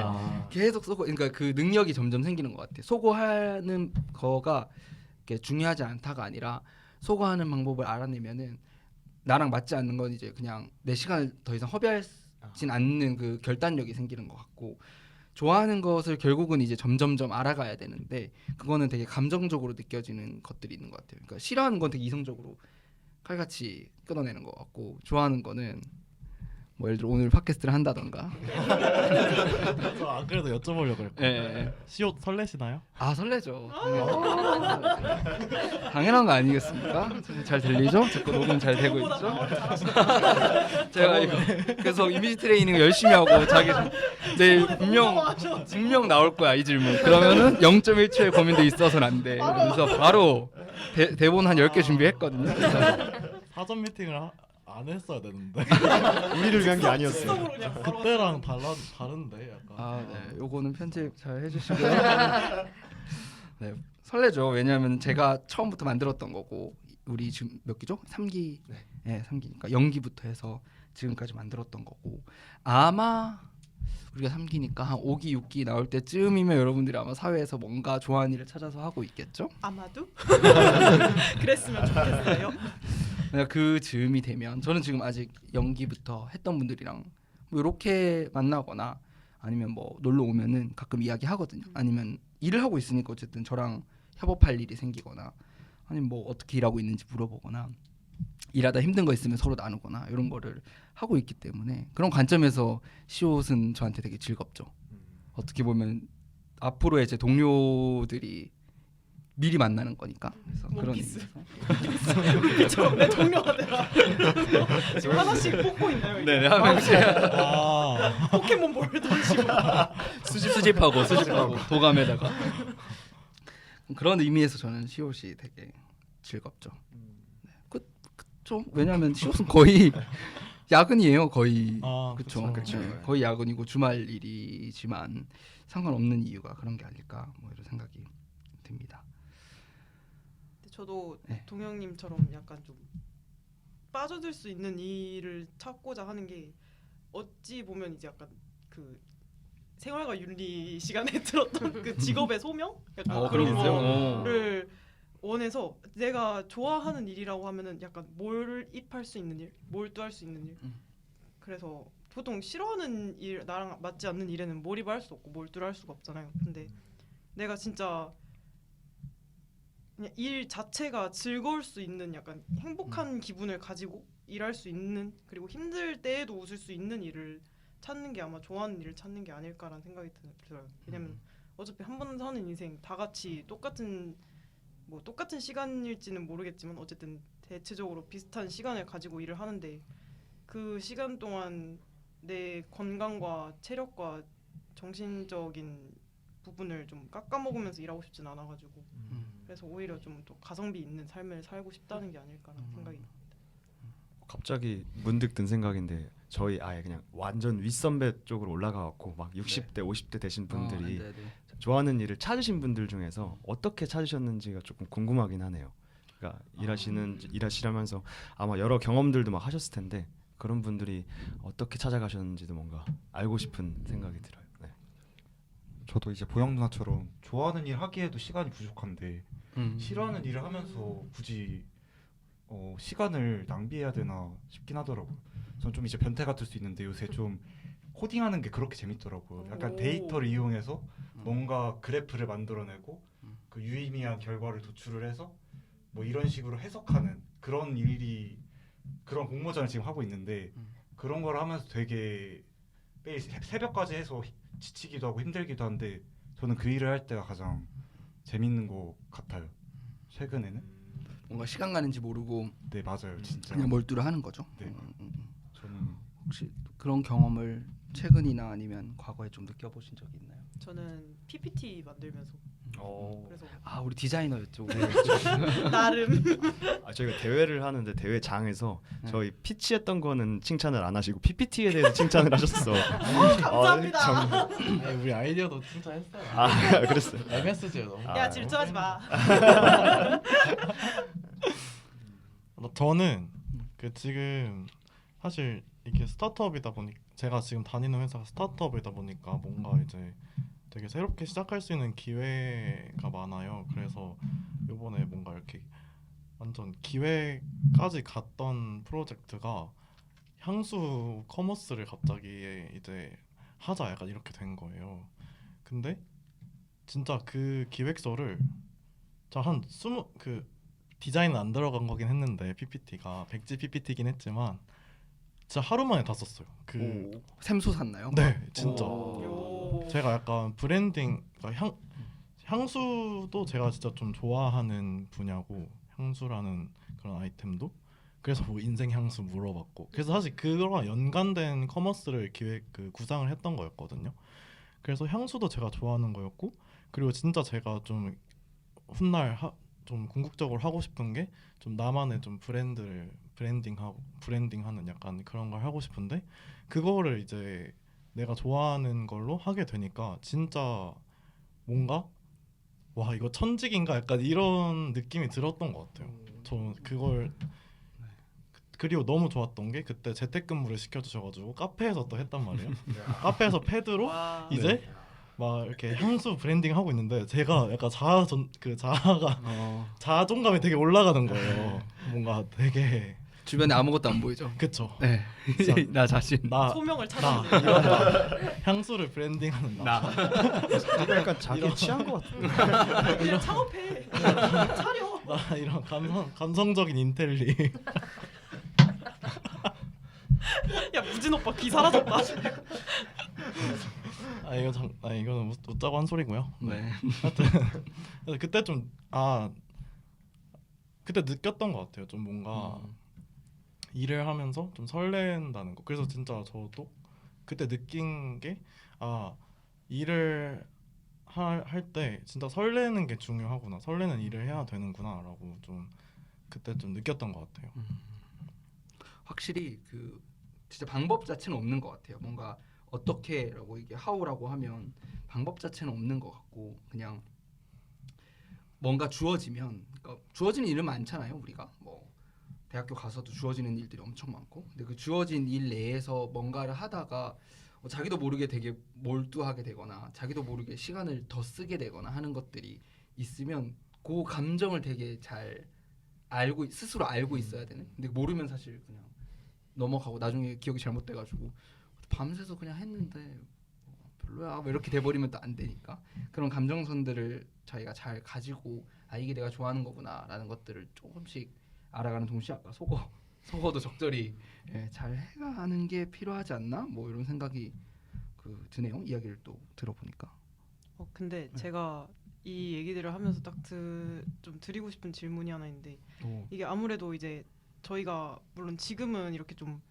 계속 속어. 그러니까 그 능력이 점점 생기는 것 같아요. 속어하는 거가 이렇게 중요하지 않다가 아니라 속어하는 방법을 알아내면은 나랑 맞지 않는 건 이제 그냥 내 시간을 더 이상 허비하진 않는 그 결단력이 생기는 것 같고 좋아하는 것을 결국은 이제 점점점 알아가야 되는데 그거는 되게 감정적으로 느껴지는 것들이 있는 것 같아요. 그러니까 싫어하는 건 되게 이성적으로 칼같이 끊어내는 것 같고 좋아하는 거는 뭐 예를 들어 오늘 팟캐스트를 한다던가. 안 그래도 여쭤보려고 했고. 예. 시옷 설레시나요? 아 설레죠. 당연한 거 아니겠습니까? 잘 들리죠? 제거 녹음 잘 되고 있죠? 제가 이거 그래서 이미지 트레이닝 열심히 하고 내일 분명 나올 거야 이 질문. 그러면은 0.1초의 고민도 있어서는 안 돼. 그래서 바로 대본 한 10개 준비했거든요. 사전 미팅을 안 했어야 되는데. 우리를 위한 게 아니었어요. 그때랑 다른데 약간. 네. 요거는 편집 잘 해주시고요. 네, 설레죠. 왜냐하면 제가 처음부터 만들었던 거고 우리 지금 몇 기죠? 3기. 네, 3기니까 연기부터 해서 지금까지 만들었던 거고 아마 우리가 3기니까 한 5기, 6기 나올 때쯤이면 여러분들이 아마 사회에서 뭔가 좋아하는 일을 찾아서 하고 있겠죠? 아마도 그랬으면 좋겠어요. 그 즈음이 되면 저는 지금 아직 연기부터 했던 분들이랑 뭐 이렇게 만나거나 아니면 뭐 놀러 오면은 가끔 이야기하거든요. 아니면 일을 하고 있으니까 어쨌든 저랑 협업할 일이 생기거나 아니면 뭐 어떻게 일하고 있는지 물어보거나 일하다 힘든 거 있으면 서로 나누거나 이런 거를 하고 있기 때문에 그런 관점에서 시옷은 저한테 되게 즐겁죠. 어떻게 보면 앞으로의 제 동료들이 미리 만나는 거니까. 그래서 그런 원피스. 의미에서. 내 동료가 되라. 지금 하나씩 뽑고 있나요? 네, 한 명씩 포켓몬볼 던지고. 수집하고 도감에다가 그런 의미에서 저는 시옷이 되게 즐겁죠. 네. 그쵸? 왜냐하면 시옷은 거의 야근이에요. 거의. 그쵸. 네. 거의 야근이고 주말 일이지만 상관없는 이유가 그런 게 아닐까 뭐 이런 생각이 듭니다. 저도 네. 동영님처럼 약간 좀 빠져들 수 있는 일을 찾고자 하는 게 어찌 보면 이제 약간 그 생활과 윤리 시간에 들었던 그 직업의 소명? 약간 그런 게 있어요? 거를 원해서 내가 좋아하는 일이라고 하면은 약간 몰입할 수 있는 일, 몰두할 수 있는 일. 그래서 보통 싫어하는 일, 나랑 맞지 않는 일에는 몰입을 할 수 없고 몰두를 할 수가 없잖아요. 근데 내가 진짜 그냥 일 자체가 즐거울 수 있는 약간 행복한 기분을 가지고 일할 수 있는, 그리고 힘들 때에도 웃을 수 있는 일을 찾는 게 아마 좋아하는 일을 찾는 게 아닐까라는 생각이 들어요. 왜냐면 어차피 한 번 사는 인생 다 같이 똑같은 시간일지는 모르겠지만 어쨌든 대체적으로 비슷한 시간을 가지고 일을 하는데 그 시간 동안 내 건강과 체력과 정신적인 부분을 좀 깎아먹으면서 일하고 싶진 않아가지고 그래서 오히려 좀 또 가성비 있는 삶을 살고 싶다는 게 아닐까라는 생각이. 갑자기 문득 든 생각인데 저희 아예 그냥 완전 윗선배 쪽으로 올라가갖고 막 60대 50대 되신 분들이 좋아하는 일을 찾으신 분들 중에서 어떻게 찾으셨는지가 조금 궁금하긴 하네요. 그러니까 일하시면서 아마 여러 경험들도 막 하셨을 텐데 그런 분들이 어떻게 찾아가셨는지도 뭔가 알고 싶은 생각이 들어요. 네. 저도 이제 보영 누나처럼 좋아하는 일 하기에도 시간이 부족한데 싫어하는 일을 하면서 굳이 시간을 낭비해야 되나 싶긴 하더라고요. 저는 좀 이제 변태 같을 수 있는데 요새 좀 코딩하는 게 그렇게 재밌더라고요. 약간 데이터를 이용해서 뭔가 그래프를 만들어내고 그 유의미한 결과를 도출을 해서 뭐 이런 식으로 해석하는 그런 일이, 그런 공모전을 지금 하고 있는데 그런 걸 하면서 되게 매일 새벽까지 해서 지치기도 하고 힘들기도 한데 저는 그 일을 할 때가 가장 재밌는 것 같아요. 최근에는. 뭔가 시간 가는지 모르고 네, 맞아요. 진짜. 그냥 몰두를 하는 거죠. 네. 저는 혹시 그런 경험을 최근이나 아니면 과거에 좀 느껴보신 적이 있나요? 저는 PPT 만들면서 그래서 아, 우리 디자이너였죠. 우리. 나름 저희가 대회를 하는데 대회장에서 저희 피치했던 거는 칭찬을 안 하시고 PPT에 대해서 칭찬을 하셨어. 감사합니다. 아니, 우리 아이디어도 칭찬했어요. 그랬어요. MSG에 너무. 야 질투하지 마. 저는 그 지금 사실 이게 스타트업이다 보니 제가 지금 다니는 회사가 스타트업이다 보니까 뭔가 이제 되게 새롭게 시작할 수 있는 기회가 많아요. 그래서 이번에 뭔가 이렇게 완전 기회까지 갔던 프로젝트가 향수 커머스를 갑자기 이제 하자 약간 이렇게 된 거예요. 근데 진짜 그 기획서를 한 20 디자인은 안 들어간 거긴 했는데 PPT가 백지 PPT긴 했지만 진짜 하루 만에 다 썼어요. 샘솟았나요? 네, 진짜. 오. 제가 약간 브랜딩, 그러니까 향수도 제가 진짜 좀 좋아하는 분야고 향수라는 그런 아이템도 그래서 뭐 인생 향수 물어봤고 그래서 사실 그거랑 연관된 커머스를 구상을 했던 거였거든요. 그래서 향수도 제가 좋아하는 거였고 그리고 진짜 제가 좀 훗날 좀 궁극적으로 하고 싶은 게 좀 나만의 좀 브랜딩하는 약간 그런 걸 하고 싶은데 그거를 이제 내가 좋아하는 걸로 하게 되니까 진짜 뭔가 와 이거 천직인가 약간 이런 느낌이 들었던 것 같아요. 저는 그걸 그리고 너무 좋았던 게 그때 재택근무를 시켜주셔가지고 카페에서 또 했단 말이에요. 카페에서 패드로 와. 이제 막 이렇게 향수 브랜딩 하고 있는데 제가 약간 자존감이 되게 올라가는 거예요. 뭔가 되게 주변에 아무것도 안 보이죠. 그쵸. 네. 나 자신. 소명을 나 찾았는데 이런 향수를 브랜딩하는 나. 약간 자기 취한 것 같아. 그냥 창업해. 차려. 나 이런 감성적인 인텔리. 야 무진 오빠 귀 사라졌다. 이거는 웃자고 한 소리고요. 네. 그래서 그때 그때 느꼈던 것 같아요. 좀 뭔가 일을 하면서 좀 설렌다는 거. 그래서 진짜 저도 그때 느낀 게 일을 할 때 진짜 설레는 게 중요하구나. 설레는 일을 해야 되는구나라고 좀 그때 좀 느꼈던 것 같아요. 확실히 그 진짜 방법 자체는 없는 것 같아요. 뭔가 어떻게라고 이게 how라고 하면 방법 자체는 없는 것 같고 그냥 뭔가 주어지면 그러니까 주어지는 일은 많잖아요. 우리가 뭐 대학교 가서도 주어지는 일들이 엄청 많고 근데 그 주어진 일 내에서 뭔가를 하다가 자기도 모르게 되게 몰두하게 되거나 자기도 모르게 시간을 더 쓰게 되거나 하는 것들이 있으면 그 감정을 되게 잘 스스로 알고 있어야 되는. 근데 모르면 사실 그냥 넘어가고 나중에 기억이 잘못돼가지고 밤새서 그냥 했는데 별로야 뭐 이렇게 돼버리면 또 안 되니까 그런 감정선들을 저희가 잘 가지고 이게 내가 좋아하는 거구나라는 것들을 조금씩 알아가는 동시에 아까 속어도 적절히 잘 해가는 게 필요하지 않나 뭐 이런 생각이 드네요. 이야기를 또 들어보니까. 근데 제가 이 얘기들을 하면서 딱 좀 드리고 싶은 질문이 하나 있는데 이게 아무래도 이제 저희가 물론 지금은 이렇게 좀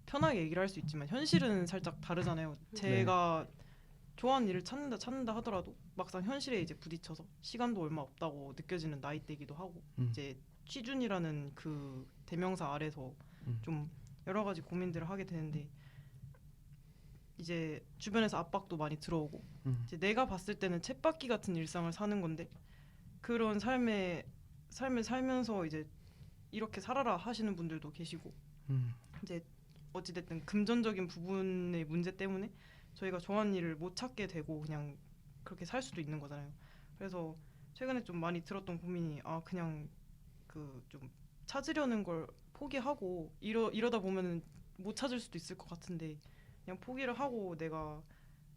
편하게 얘기를 할 수 있지만 현실은 살짝 다르잖아요. 제가 좋아하는 일을 찾는다 하더라도 막상 현실에 이제 부딪혀서 시간도 얼마 없다고 느껴지는 나이대기도 하고 이제 취준이라는 그 대명사 아래서 좀 여러 가지 고민들을 하게 되는데 이제 주변에서 압박도 많이 들어오고 이제 내가 봤을 때는 쳇바퀴 같은 일상을 사는 건데 그런 삶을 살면서 이제 이렇게 살아라 하시는 분들도 계시고 이제 어찌됐든 금전적인 부분의 문제 때문에 저희가 좋아하는 일을 못 찾게 되고 그냥 그렇게 살 수도 있는 거잖아요. 그래서 최근에 좀 많이 들었던 고민이 그냥 그 좀 찾으려는 걸 포기하고 이러다 보면은 못 찾을 수도 있을 것 같은데 그냥 포기를 하고 내가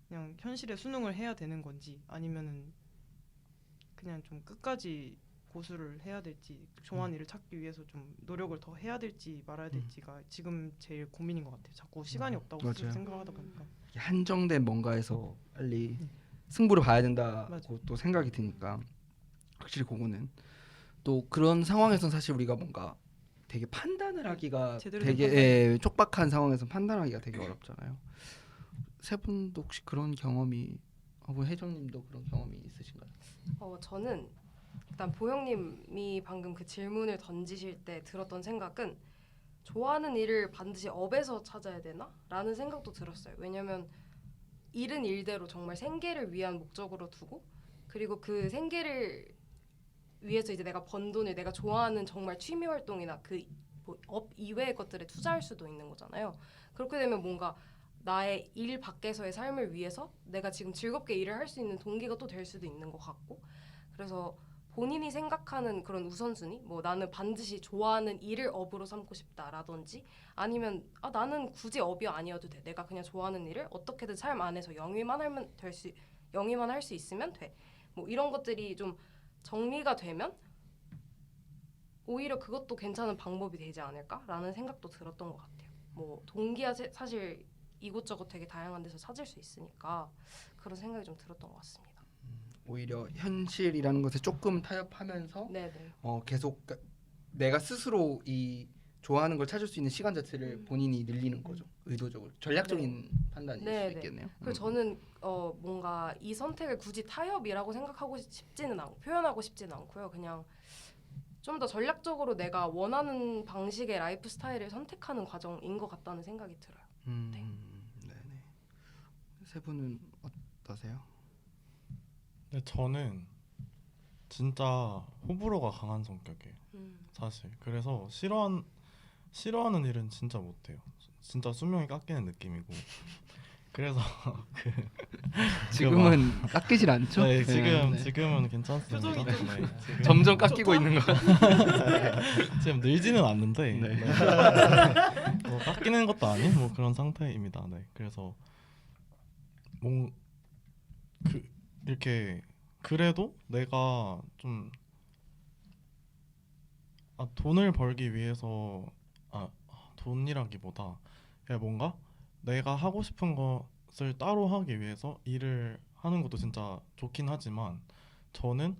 그냥 현실에 순응을 해야 되는 건지 아니면은 그냥 좀 끝까지 고수를 해야 될지 좋아하는 일을 찾기 위해서 좀 노력을 더 해야 될지 말아야 될지가 지금 제일 고민인 것 같아요. 자꾸 시간이 없다고 맞아요. 생각하다 보니까. 한정된 뭔가에서 빨리 승부를 봐야 된다고 맞아요. 또 생각이 드니까 확실히 그거는 또 그런 상황에서 사실 우리가 뭔가 되게 판단을 하기가 제대로 된 되게 촉박한 상황에서 판단하기가 되게 어렵잖아요. 세 분도 혹시 그런 경험이 하고 혜정님도 그런 경험이 있으신가요? 저는 일단 보영님이 방금 그 질문을 던지실 때 들었던 생각은 좋아하는 일을 반드시 업에서 찾아야 되나? 라는 생각도 들었어요. 왜냐면 일은 일대로 정말 생계를 위한 목적으로 두고 그리고 그 생계를 위해서 이제 내가 번 돈을 내가 좋아하는 정말 취미 활동이나 그 업 이외의 것들에 투자할 수도 있는 거잖아요. 그렇게 되면 뭔가 나의 일 밖에서의 삶을 위해서 내가 지금 즐겁게 일을 할 수 있는 동기가 또 될 수도 있는 것 같고 그래서 본인이 생각하는 그런 우선순위 뭐 나는 반드시 좋아하는 일을 업으로 삼고 싶다라든지 아니면 나는 굳이 업이 아니어도 돼 내가 그냥 좋아하는 일을 어떻게든 삶 안에서 영위만 할 수 있으면 돼 뭐 이런 것들이 좀 정리가 되면 오히려 그것도 괜찮은 방법이 되지 않을까라는 생각도 들었던 것 같아요. 뭐 동기야 사실 이곳저곳 되게 다양한 데서 찾을 수 있으니까 그런 생각이 좀 들었던 것 같습니다. 오히려 현실이라는 것에 조금 타협하면서 네네. 계속 내가 스스로 이 좋아하는 걸 찾을 수 있는 시간 자체를 본인이 늘리는 거죠. 의도적으로 전략적인 판단일 네네. 수 있겠네요. 그리고 저는 뭔가 이 선택을 굳이 타협이라고 생각하고 싶지는 않고 표현하고 싶지는 않고요. 그냥 좀 더 전략적으로 내가 원하는 방식의 라이프 스타일을 선택하는 과정인 것 같다는 생각이 들어요. 네네. 세 분은 어떠세요? 근데 저는 진짜 호불호가 강한 성격이에요. 사실 그래서 싫어하는 일은 진짜 못해요. 진짜 수명이 깎이는 느낌이고 그래서 지금은 깎이질 않죠? 네, 네. 지금은 괜찮습니다. 표정이 좀- 네, 지금 점점 깎이고 있는 거. 지금 늘지는 않는데 네. 네. 뭐 깎이는 것도 아닌 뭐 그런 상태입니다. 네, 그래서 이렇게 그래도 내가 좀 돈을 벌기 위해서 돈이라기보다 그냥 뭔가 내가 하고 싶은 것을 따로 하기 위해서 일을 하는 것도 진짜 좋긴 하지만 저는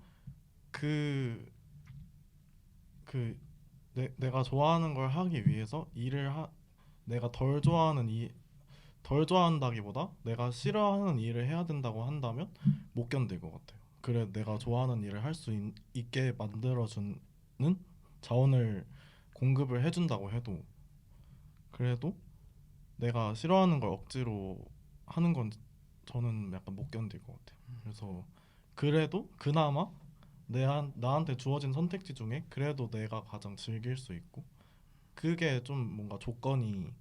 내가 좋아하는 걸 하기 위해서 내가 덜 좋아한다기보다 내가 싫어하는 일을 해야 된다고 한다면 못 견딜 것 같아요. 그래 내가 좋아하는 일을 할 수 있게 만들어주는 자원을 공급을 해준다고 해도 그래도 내가 싫어하는 걸 억지로 하는 건 저는 약간 못 견딜 것 같아요. 그래서 그래도 그나마 나한테 주어진 선택지 중에 그래도 내가 가장 즐길 수 있고 그게 좀 뭔가 조건이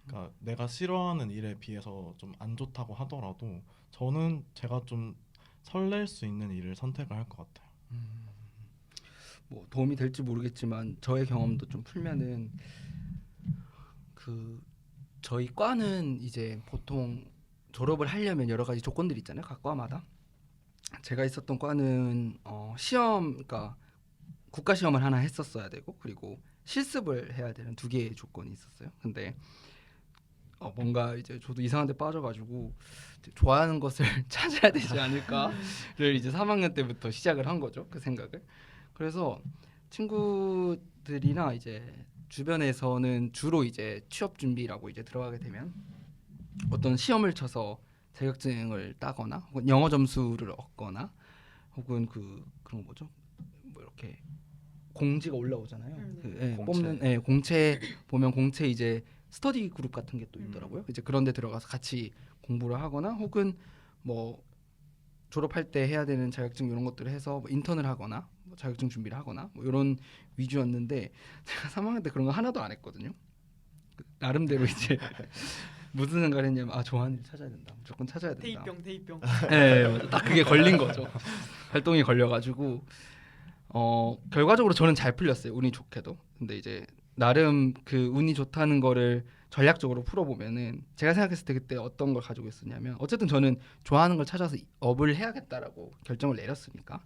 그러니까 내가 싫어하는 일에 비해서 좀 안 좋다고 하더라도 저는 제가 좀 설렐 수 있는 일을 선택을 할 것 같아요. 뭐 도움이 될지 모르겠지만 저의 경험도 좀 풀면은 그 저희 과는 이제 보통 졸업을 하려면 여러 가지 조건들이 있잖아요. 각 과마다. 제가 있었던 과는 시험, 그러니까 국가 시험을 하나 했었어야 되고 그리고 실습을 해야 되는 두 개의 조건이 있었어요. 근데 뭔가 이제 저도 이상한 데 빠져가지고 좋아하는 것을 찾아야 되지 않을까를 이제 3학년 때부터 시작을 한 거죠. 그 생각을. 그래서 친구들이나 이제 주변에서는 주로 이제 취업 준비라고 이제 들어가게 되면 어떤 시험을 쳐서 자격증을 따거나 혹은 영어 점수를 얻거나 혹은 그런 거 뭐죠? 뭐 이렇게 공지가 올라오잖아요. 공채. 뽑는 공채 보면 공채 이제 스터디 그룹 같은 게 또 있더라고요. 이제 그런 데 들어가서 같이 공부를 하거나 혹은 뭐 졸업할 때 해야 되는 자격증 이런 것들을 해서 뭐 인턴을 하거나 뭐 자격증 준비를 하거나 뭐 이런 위주였는데 제가 3학년 때 그런 거 하나도 안 했거든요. 나름대로 이제 무슨 생각을 했냐면 좋아하는 일 찾아야 된다. 무조건 찾아야 된다. 대입병. 네, 딱 그게 걸린 거죠. 활동이 걸려가지고 결과적으로 저는 잘 풀렸어요. 운이 좋게도. 근데 이제 나름 그 운이 좋다는 거를 전략적으로 풀어보면은 제가 생각했을 때 그때 어떤 걸 가지고 있었냐면 어쨌든 저는 좋아하는 걸 찾아서 업을 해야겠다라고 결정을 내렸으니까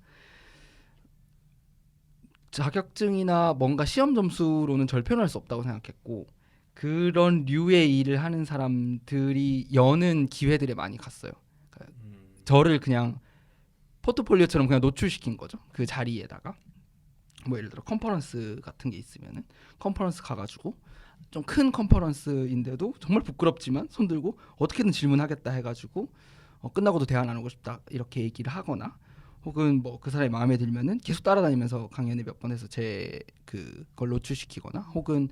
자격증이나 뭔가 시험 점수로는 절 표현할 수 없다고 생각했고 그런 류의 일을 하는 사람들이 여는 기회들에 많이 갔어요. 그러니까 저를 그냥 포트폴리오처럼 그냥 노출시킨 거죠. 그 자리에다가 뭐 예를 들어 컨퍼런스 같은 게 있으면은 컨퍼런스 가가지고 좀 큰 컨퍼런스인데도 정말 부끄럽지만 손들고 어떻게든 질문하겠다 해가지고 끝나고도 대화 나누고 싶다 이렇게 얘기를 하거나 혹은 뭐 그 사람이 마음에 들면은 계속 따라다니면서 강연을 몇 번 해서 제 그걸 노출시키거나 혹은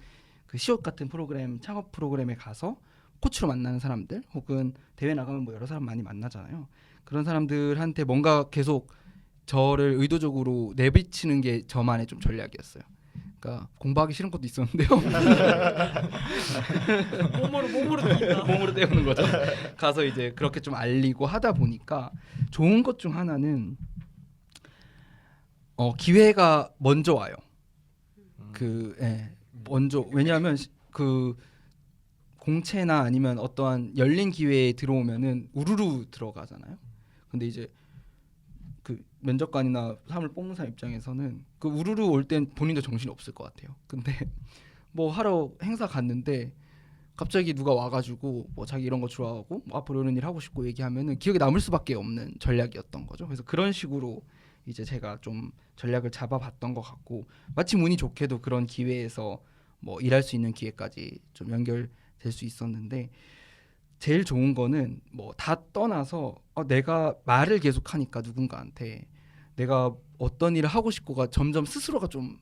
그 시옷 같은 프로그램 창업 프로그램에 가서 코치로 만나는 사람들 혹은 대회 나가면 뭐 여러 사람 많이 만나잖아요. 그런 사람들한테 뭔가 계속 저를 의도적으로 내비치는 게 저만의 좀 전략이었어요. 그러니까 공부하기 싫은 것도 있었는데요. 몸으로 때우는 거죠. 가서 이제 그렇게 좀 알리고 하다 보니까 좋은 것 중 하나는 기회가 먼저 와요. 먼저 왜냐하면 그 공채나 아니면 어떠한 열린 기회에 들어오면은 우르르 들어가잖아요. 근데 이제 그 면접관이나 사람을 뽑는 사람 입장에서는 그 우르르 올 땐 본인도 정신이 없을 것 같아요. 근데 뭐 하러 행사 갔는데 갑자기 누가 와가지고 뭐 자기 이런 거 좋아하고 뭐 앞으로 이런 일 하고 싶고 얘기하면은 기억에 남을 수밖에 없는 전략이었던 거죠. 그래서 그런 식으로 이제 제가 좀 전략을 잡아봤던 것 같고 마침 운이 좋게도 그런 기회에서 뭐 일할 수 있는 기회까지 좀 연결될 수 있었는데 제일 좋은 거는 뭐 다 떠나서 내가 말을 계속 하니까 누군가한테 내가 어떤 일을 하고 싶고가 점점 스스로가 좀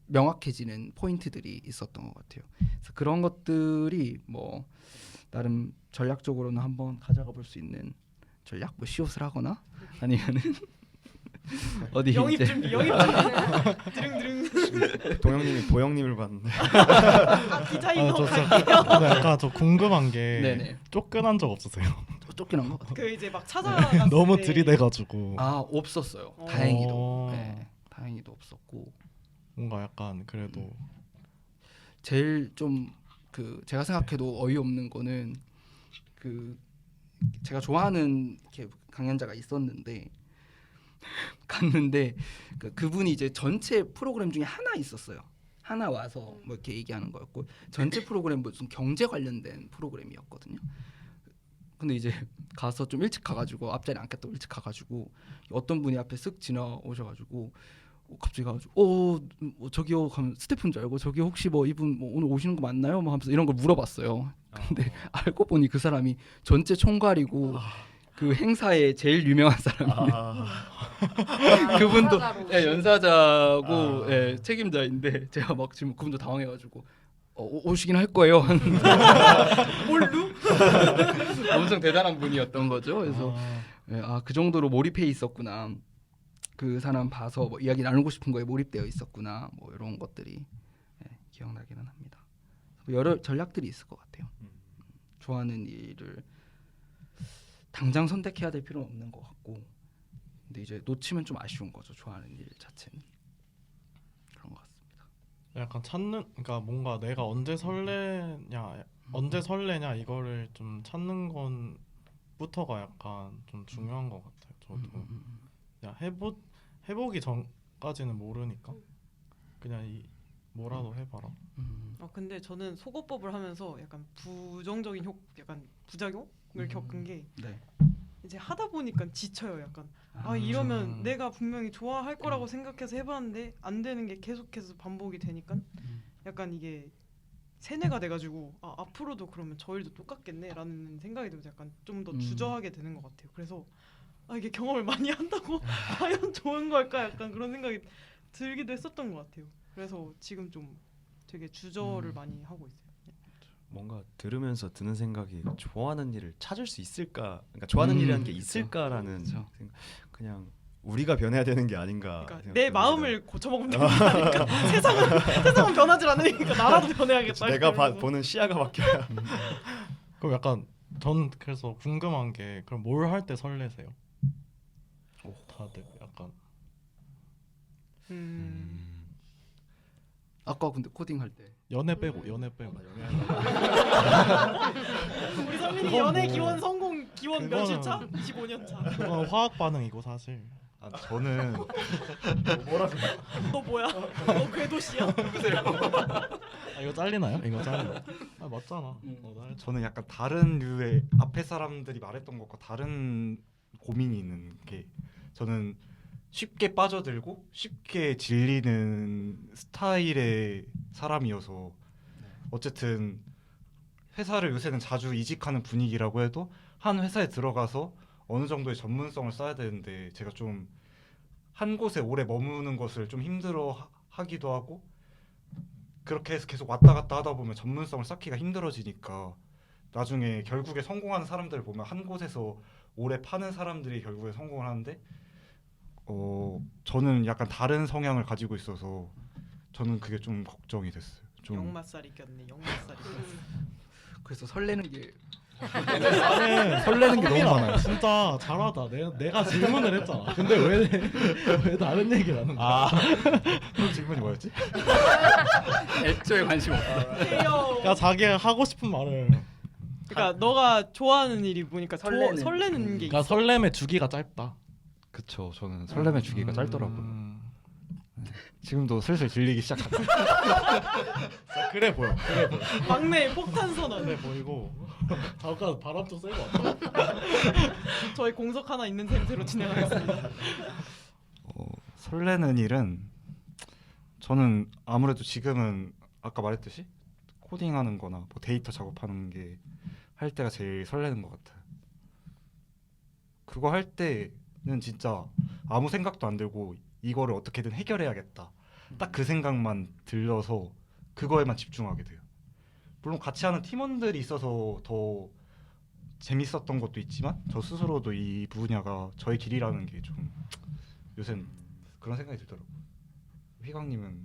명확해지는 포인트들이 있었던 것 같아요. 그래서 그런 것들이 뭐 나름 전략적으로는 한번 가져가 볼 수 있는 전략, 뭐 시옷을 하거나 아니면은 어디 영입 이제 준비. 드릉드릉. 동영님이 보영님을 봤는데 디자이너 저 갈게요. 근데 약간 저 궁금한 게 네네 쫓겨난 적 없으세요? 쫓겨난 것 같아요. 그 이제 막 찾아갔을 너무 때 들이대가지고 없었어요. 어. 다행히도. 네, 다행히도 없었고 뭔가 약간 그래도 제일 좀 그 제가 생각해도 어이없는 거는 그 제가 좋아하는 이렇게 강연자가 있었는데 갔는데 그분이 이제 전체 프로그램 중에 하나 있었어요. 하나 와서 뭐 이렇게 얘기하는 거였고 전체 프로그램 무슨 경제 관련된 프로그램이었거든요. 근데 이제 가서 좀 일찍 가가지고 앞자리 앉겠다고 일찍 가가지고 어떤 분이 앞에 쓱 지나오셔가지고 갑자기 가가지고 뭐 저기요 가면 스태프인 줄 알고 저기 혹시 뭐 이분 뭐 오늘 오시는 거 맞나요? 뭐 하면서 이런 걸 물어봤어요. 근데 알고 보니 그 사람이 전체 총괄이고 그 행사에 제일 유명한 사람이에요. 그분도 연사자고 책임자인데 제가 막 지금 그분도 당황해가지고 오시긴 할 거예요. 뭘로? 엄청 대단한 분이었던 거죠. 그래서 그 정도로 몰입해 있었구나. 그 사람 봐서 뭐 이야기 나누고 싶은 거에 몰입되어 있었구나. 뭐 이런 것들이 기억나기는 합니다. 여러 전략들이 있을 것 같아요. 좋아하는 일을 당장 선택해야 될 필요는 없는 것 같고, 근데 이제 놓치면 좀 아쉬운 거죠. 좋아하는 일 자체는 그런 것 같습니다. 약간 찾는, 그러니까 뭔가 내가 언제 설레냐 이거를 좀 찾는 건부터가 약간 좀 중요한 것 같아요. 저도 그냥 해보기 전까지는 모르니까 그냥 뭐라도 해봐라. 근데 저는 속어법을 하면서 약간 부정적인 약간 부작용을 겪은 게 네. 이제 하다 보니까 지쳐요. 약간 이러면 내가 분명히 좋아할 거라고 생각해서 해봤는데 안 되는 게 계속해서 반복이 되니까 약간 이게 세뇌가 돼가지고 앞으로도 그러면 저 일도 똑같겠네라는 생각이 들면서 약간 좀 더 주저하게 되는 것 같아요. 그래서 이게 경험을 많이 한다고 과연 좋은 걸까? 약간 그런 생각이 들기도 했었던 것 같아요. 그래서 지금 좀 되게 주저를 많이 하고 있어요. 뭔가 들으면서 드는 생각이 좋아하는 일을 찾을 수 있을까? 그러니까 좋아하는 일이라는 게 있을까라는 그쵸. 생각. 그냥 우리가 변해야 되는 게 아닌가. 그러니까 생각됩니다. 내 마음을 고쳐먹으면 된다니까. 세상은 변하지 않으니까 나라도 변해야겠다. 내가 이러면서. 보는 시야가 바뀌어야. 그럼 약간 전 그래서 궁금한 게 그럼 뭘 할 때 설레세요? 다들 약간 아까 근데 코딩 할 때 연애 빼고 우리 그건 성민이 연애 뭐- 기원 성공 기원 며칠 차? 그거는- 25년 차. 그건 화학 반응이고 사실. 저는 너 뭐야? 너 궤도씨야? 이거 잘리나요? 이거 잘리나? 맞잖아. 저는 약간 다른 류의 앞에 사람들이 말했던 것과 다른 고민이 있는 게, 저는 쉽게 빠져들고 쉽게 질리는 스타일의 사람이어서 어쨌든 회사를 요새는 자주 이직하는 분위기라고 해도 한 회사에 들어가서 어느 정도의 전문성을 쌓아야 되는데 제가 좀 한 곳에 오래 머무는 것을 좀 힘들어 하기도 하고, 그렇게 해서 계속 왔다 갔다 하다 보면 전문성을 쌓기가 힘들어지니까 나중에 결국에 성공하는 사람들을 보면 한 곳에서 오래 파는 사람들이 결국에 성공을 하는데 저는 약간 다른 성향을 가지고 있어서 저는 그게 좀 걱정이 됐어요. 좀 영맛살이 꼈네. 영맛살이 꼈어. 그래서 설레는 게 나는 설레는 게 너무 많아요. 진짜 잘하다. 내가 질문을 했잖아. 근데 왜 다른 얘기를 하는 거야? 그럼 질문이 뭐였지? 애초에 관심 없다. 야 자기가 하고 싶은 말을. 그러니까 너가 좋아하는 일이 뭐니까 설레는. 설레는 게 그러니까 있어. 설렘의 주기가 짧다. 그쵸. 저는 설렘의 주기가 짧더라고요. 음. 지금도 슬슬 질리기 시작한다. 그래 보여. 막내 폭탄 선언. 그래 보이고. 잠깐 바람 좀 쐬고 왔다. 저희 공석 하나 있는 상태로 진행하겠습니다. 설레는 일은 저는 아무래도 지금은 아까 말했듯이 코딩하는 거나 뭐 데이터 작업하는 게 할 때가 제일 설레는 것 같아요. 그거 할 때는 진짜 아무 생각도 안 들고 이거를 어떻게든 해결해야겠다. 딱 그 생각만 들려서 그거에만 집중하게 돼요. 물론 같이 하는 팀원들이 있어서 더 재밌었던 것도 있지만 저 스스로도 이 분야가 저의 길이라는 게 좀 요새는 그런 생각이 들더라고요. 휘광님은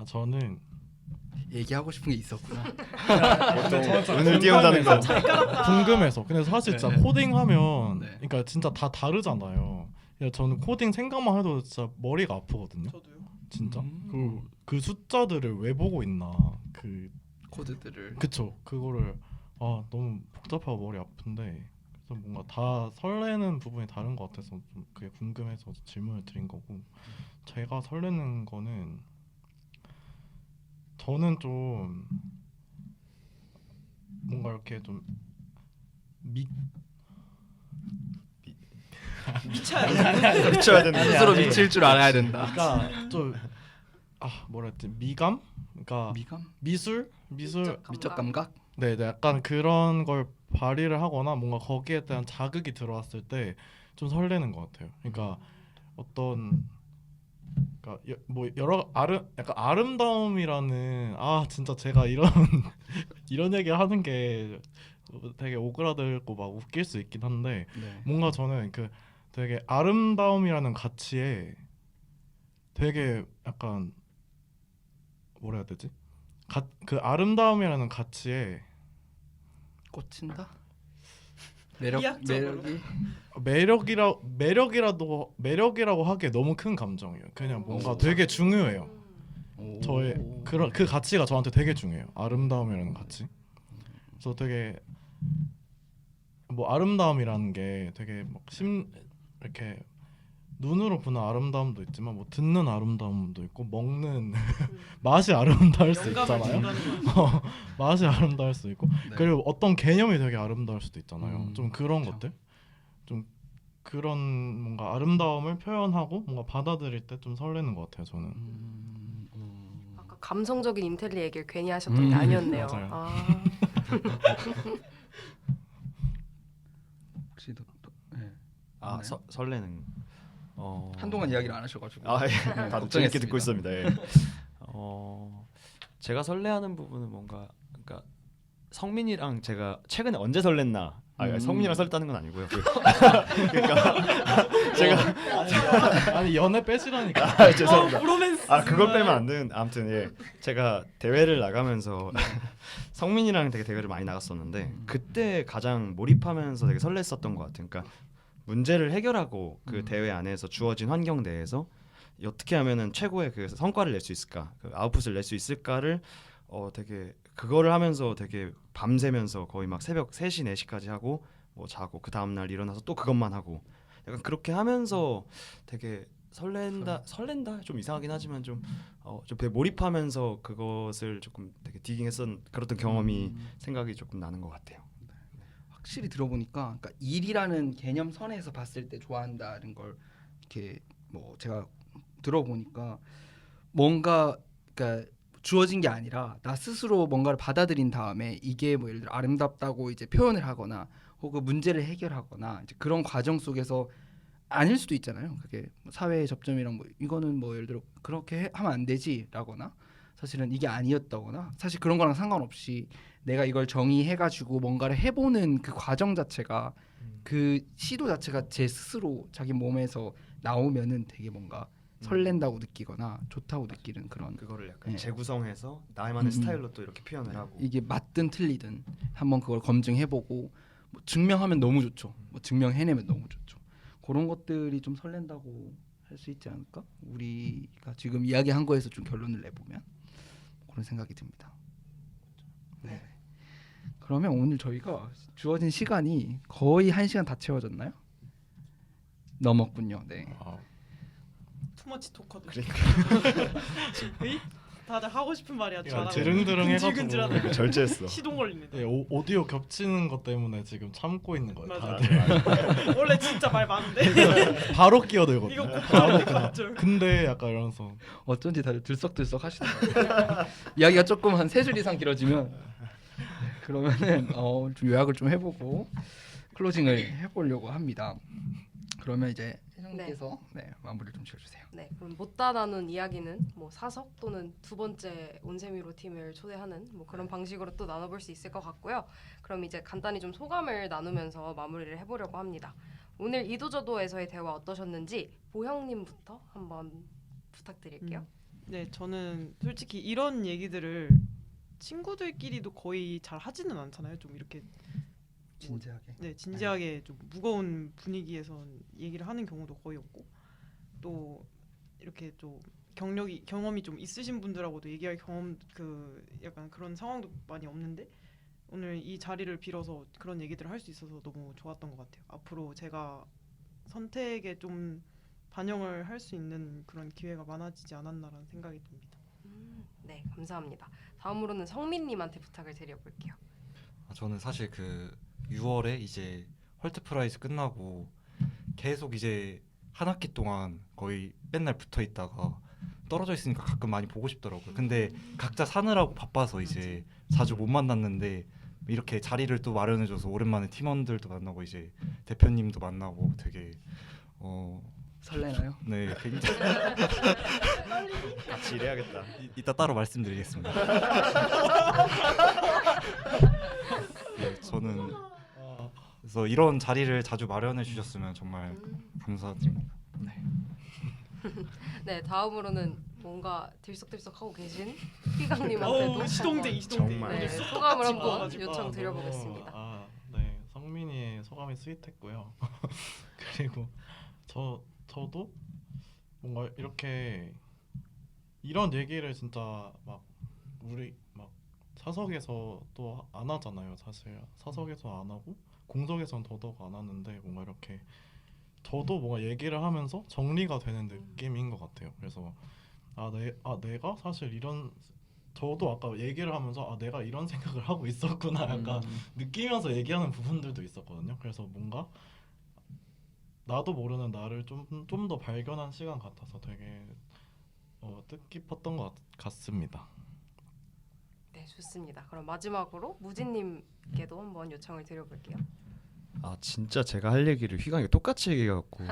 저는 얘기하고 싶은 게 있었구나. 눈을 띄운다는 거. 궁금해서. 근데 사실 진짜 네. 코딩하면 네. 그러니까 진짜 다 다르잖아요. 야, 저는 코딩 생각만 해도 진짜 머리가 아프거든요. 저도요. 진짜. 그 숫자들을 왜 보고 있나. 코드들을. 그쵸. 그거를 너무 복잡하고 머리 아픈데, 그래서 뭔가 다 설레는 부분이 다른 것 같아서 좀 그게 궁금해서 질문을 드린 거고, 제가 설레는 거는 저는 좀 뭔가 이렇게 좀 미쳐야 돼. 미쳐야 되는 스스로 미칠 줄 알아야 된다. 그러니까 좀 뭐라 했지, 미감? 그러니까 미감? 미술? 미적 감각? 네, 약간 그런 걸 발휘를 하거나 뭔가 거기에 대한 자극이 들어왔을 때 좀 설레는 것 같아요. 그러니까 그러니까 뭐 약간 아름다움이라는, 진짜 제가 이런 이런 얘기 하는 게 되게 오그라들고 막 웃길 수 있긴 한데, 네. 뭔가 저는 그 되게 아름다움이라는 가치에 되게 약간 뭐라 해야 되지? 그 아름다움이라는 가치에 꽂힌다. 매력 이학적으로? 매력이 매력이라고 하기에 너무 큰 감정이에요. 그냥 뭔가 오. 되게 중요해요. 오. 저의 그 가치가 저한테 되게 중요해요. 아름다움이라는 가치. 그래서 되게 뭐 아름다움이라는 게 되게 막 이렇게 눈으로 보는 아름다움도 있지만 뭐 듣는 아름다움도 있고 먹는 맛이 아름다울 수 영감을 있잖아요. 준다는 거. 맛이 아름다울 수 있고 네. 그리고 어떤 개념이 되게 아름다울 수도 있잖아요. 좀 그런 그렇죠. 것들, 좀 그런 뭔가 아름다움을 표현하고 뭔가 받아들일 때 좀 설레는 것 같아요. 저는. 아까 감성적인 인텔리 얘기를 괜히 하셨던 게 아니었네요. 맞아요. 아, 혹시 네. 아, 맞나요? 설레는 한동안 이야기를 안 하셔가지고 아, 예. 네, 다들 걱정했습니다. 재밌게 듣고 있습니다. 예. 제가 설레하는 부분은 뭔가 그러니까 성민이랑 제가 최근에 언제 설렜나? 성민이랑 설렜다는 건 아니고요. 그러니까 제가 아니 연애 빼시라니까. 죄송합니다. 브로맨스. 그걸 빼면 안 되는. 아무튼 예, 제가 대회를 나가면서 성민이랑 되게 대회를 많이 나갔었는데 그때 가장 몰입하면서 되게 설렜었던 것 같아요. 그러니까 문제를 해결하고 그 대회 안에서 주어진 환경 내에서 어떻게 하면은 최고의 그 성과를 낼 수 있을까, 그 아웃풋을 낼 수 있을까를 되게 그거를 하면서 되게 밤새면서 거의 막 새벽 3시 4시까지 하고 뭐 자고 그 다음 날 일어나서 또 그것만 하고 약간 그렇게 하면서 되게 설렌다 좀 이상하긴 하지만 좀 되게 몰입하면서 그것을 조금 되게 디깅했던 그랬던 경험이 생각이 조금 나는 것 같아요. 확실히 들어보니까 그러니까 일이라는 개념 선에서 봤을 때 좋아한다는 걸 이렇게 뭐 제가 들어보니까 뭔가 그러니까 주어진 게 아니라 나 스스로 뭔가를 받아들인 다음에 이게 뭐 예를 들어 아름답다고 이제 표현을 하거나 혹은 문제를 해결하거나 이제 그런 과정 속에서 아닐 수도 있잖아요. 그게 뭐 사회의 접점이랑 뭐 이거는 뭐 예를 들어 그렇게 하면 안 되지라거나 사실은 이게 아니었다거나 사실 그런 거랑 상관없이 내가 이걸 정의해가지고 뭔가를 해보는 그 과정 자체가 그 시도 자체가 제 스스로 자기 몸에서 나오면은 되게 뭔가 설렌다고 느끼거나 좋다고 느끼는 그런 그거를 약간 네. 재구성해서 나만의 스타일로 또 이렇게 표현을 하고 이게 맞든 틀리든 한번 그걸 검증해보고 뭐 증명하면 너무 좋죠. 뭐 증명해내면 너무 좋죠. 그런 것들이 좀 설렌다고 할 수 있지 않을까? 우리가 지금 이야기한 거에서 좀 결론을 내보면 그런 생각이 듭니다. 네. 그러면 오늘 저희가 주어진 시간이 거의 1시간 다 채워졌나요? 넘었군요. 네. 투머치 토커들. 그러니까. 에이? 다들 하고 싶은 말이 아주 많아. 드릉드릉 해가지고 근질근질하다. 절제했어. 시동 걸리는데. 네, 오디오 겹치는 것 때문에 지금 참고 있는 거예요. 맞아. 다들. 원래 진짜 말 많은데. 바로 끼어들거든요. 이거 곱절 곱절. 근데 약간 이러면서 어쩐지 다들 들썩들썩 하시더라고요. 이야기가 조금 한 3줄 이상 길어지면 그러면은 좀 요약을 좀 해보고 클로징을 해보려고 합니다. 그러면 이제 혜정님께서 네, 마무리를 좀 지어주세요. 네, 그럼 못다 나눈 이야기는 뭐 사석 또는 두 번째 온세미로 팀을 초대하는 뭐 그런 방식으로 또 나눠볼 수 있을 것 같고요. 그럼 이제 간단히 좀 소감을 나누면서 마무리를 해보려고 합니다. 오늘 이도저도에서의 대화 어떠셨는지 보형님부터 한번 부탁드릴게요. 네, 저는 솔직히 이런 얘기들을 친구들끼리도 거의 잘 하지는 않잖아요. 좀 이렇게 진지하게. 네, 진지하게 좀 무거운 분위기에서 얘기를 하는 경우도 거의 없고 또 이렇게 좀 경험이 좀 있으신 분들하고도 얘기할 경험 약간 그런 상황도 많이 없는데 오늘 이 자리를 빌어서 그런 얘기들을 할 수 있어서 너무 좋았던 것 같아요. 앞으로 제가 선택에 좀 반영을 할 수 있는 그런 기회가 많아지지 않았나라는 생각이 듭니다. 네, 감사합니다. 다음으로는 성민님한테 부탁을 드려볼게요. 저는 사실 그 6월에 이제 헐트 프라이즈 끝나고 계속 이제 한 학기 동안 거의 맨날 붙어 있다가 떨어져 있으니까 가끔 많이 보고 싶더라고요. 근데 각자 사느라고 바빠서 이제 자주 못 만났는데 이렇게 자리를 또 마련해줘서 오랜만에 팀원들도 만나고 이제 대표님도 만나고 되게 설레나요? 네 굉장히 같이 일해야겠다. 이따 따로 말씀드리겠습니다. 네, 저는 그래서 이런 자리를 자주 마련해 주셨으면 정말 감사드립니다. 네, 다음으로는 뭔가 들썩들썩하고 계신 휘강님한테도 시동댕이 시동댕이. 정말. 네, 소감을 한번 와가지고. 요청 드려보겠습니다. 네, 성민이의 소감이 스윗했고요. 그리고 저도 뭔가 이렇게 이런 얘기를 진짜 막 우리 막 사석에서 또 안 하잖아요. 사실 사석에서 안 하고 공석에서는 더더욱 안 하는데 뭔가 이렇게 저도 뭔가 얘기를 하면서 정리가 되는 느낌인 것 같아요. 그래서 내가 사실 이런 저도 아까 얘기를 하면서 내가 이런 생각을 하고 있었구나 약간 느끼면서 얘기하는 부분들도 있었거든요. 그래서 뭔가 나도 모르는 나를 좀 더 발견한 시간 같아서 되게 뜻깊었던 것 같습니다. 네, 좋습니다. 그럼 마지막으로 무진님께도 한번 요청을 드려볼게요. 아 진짜 제가 할 얘기를 휘강이가 똑같이 얘기해갖고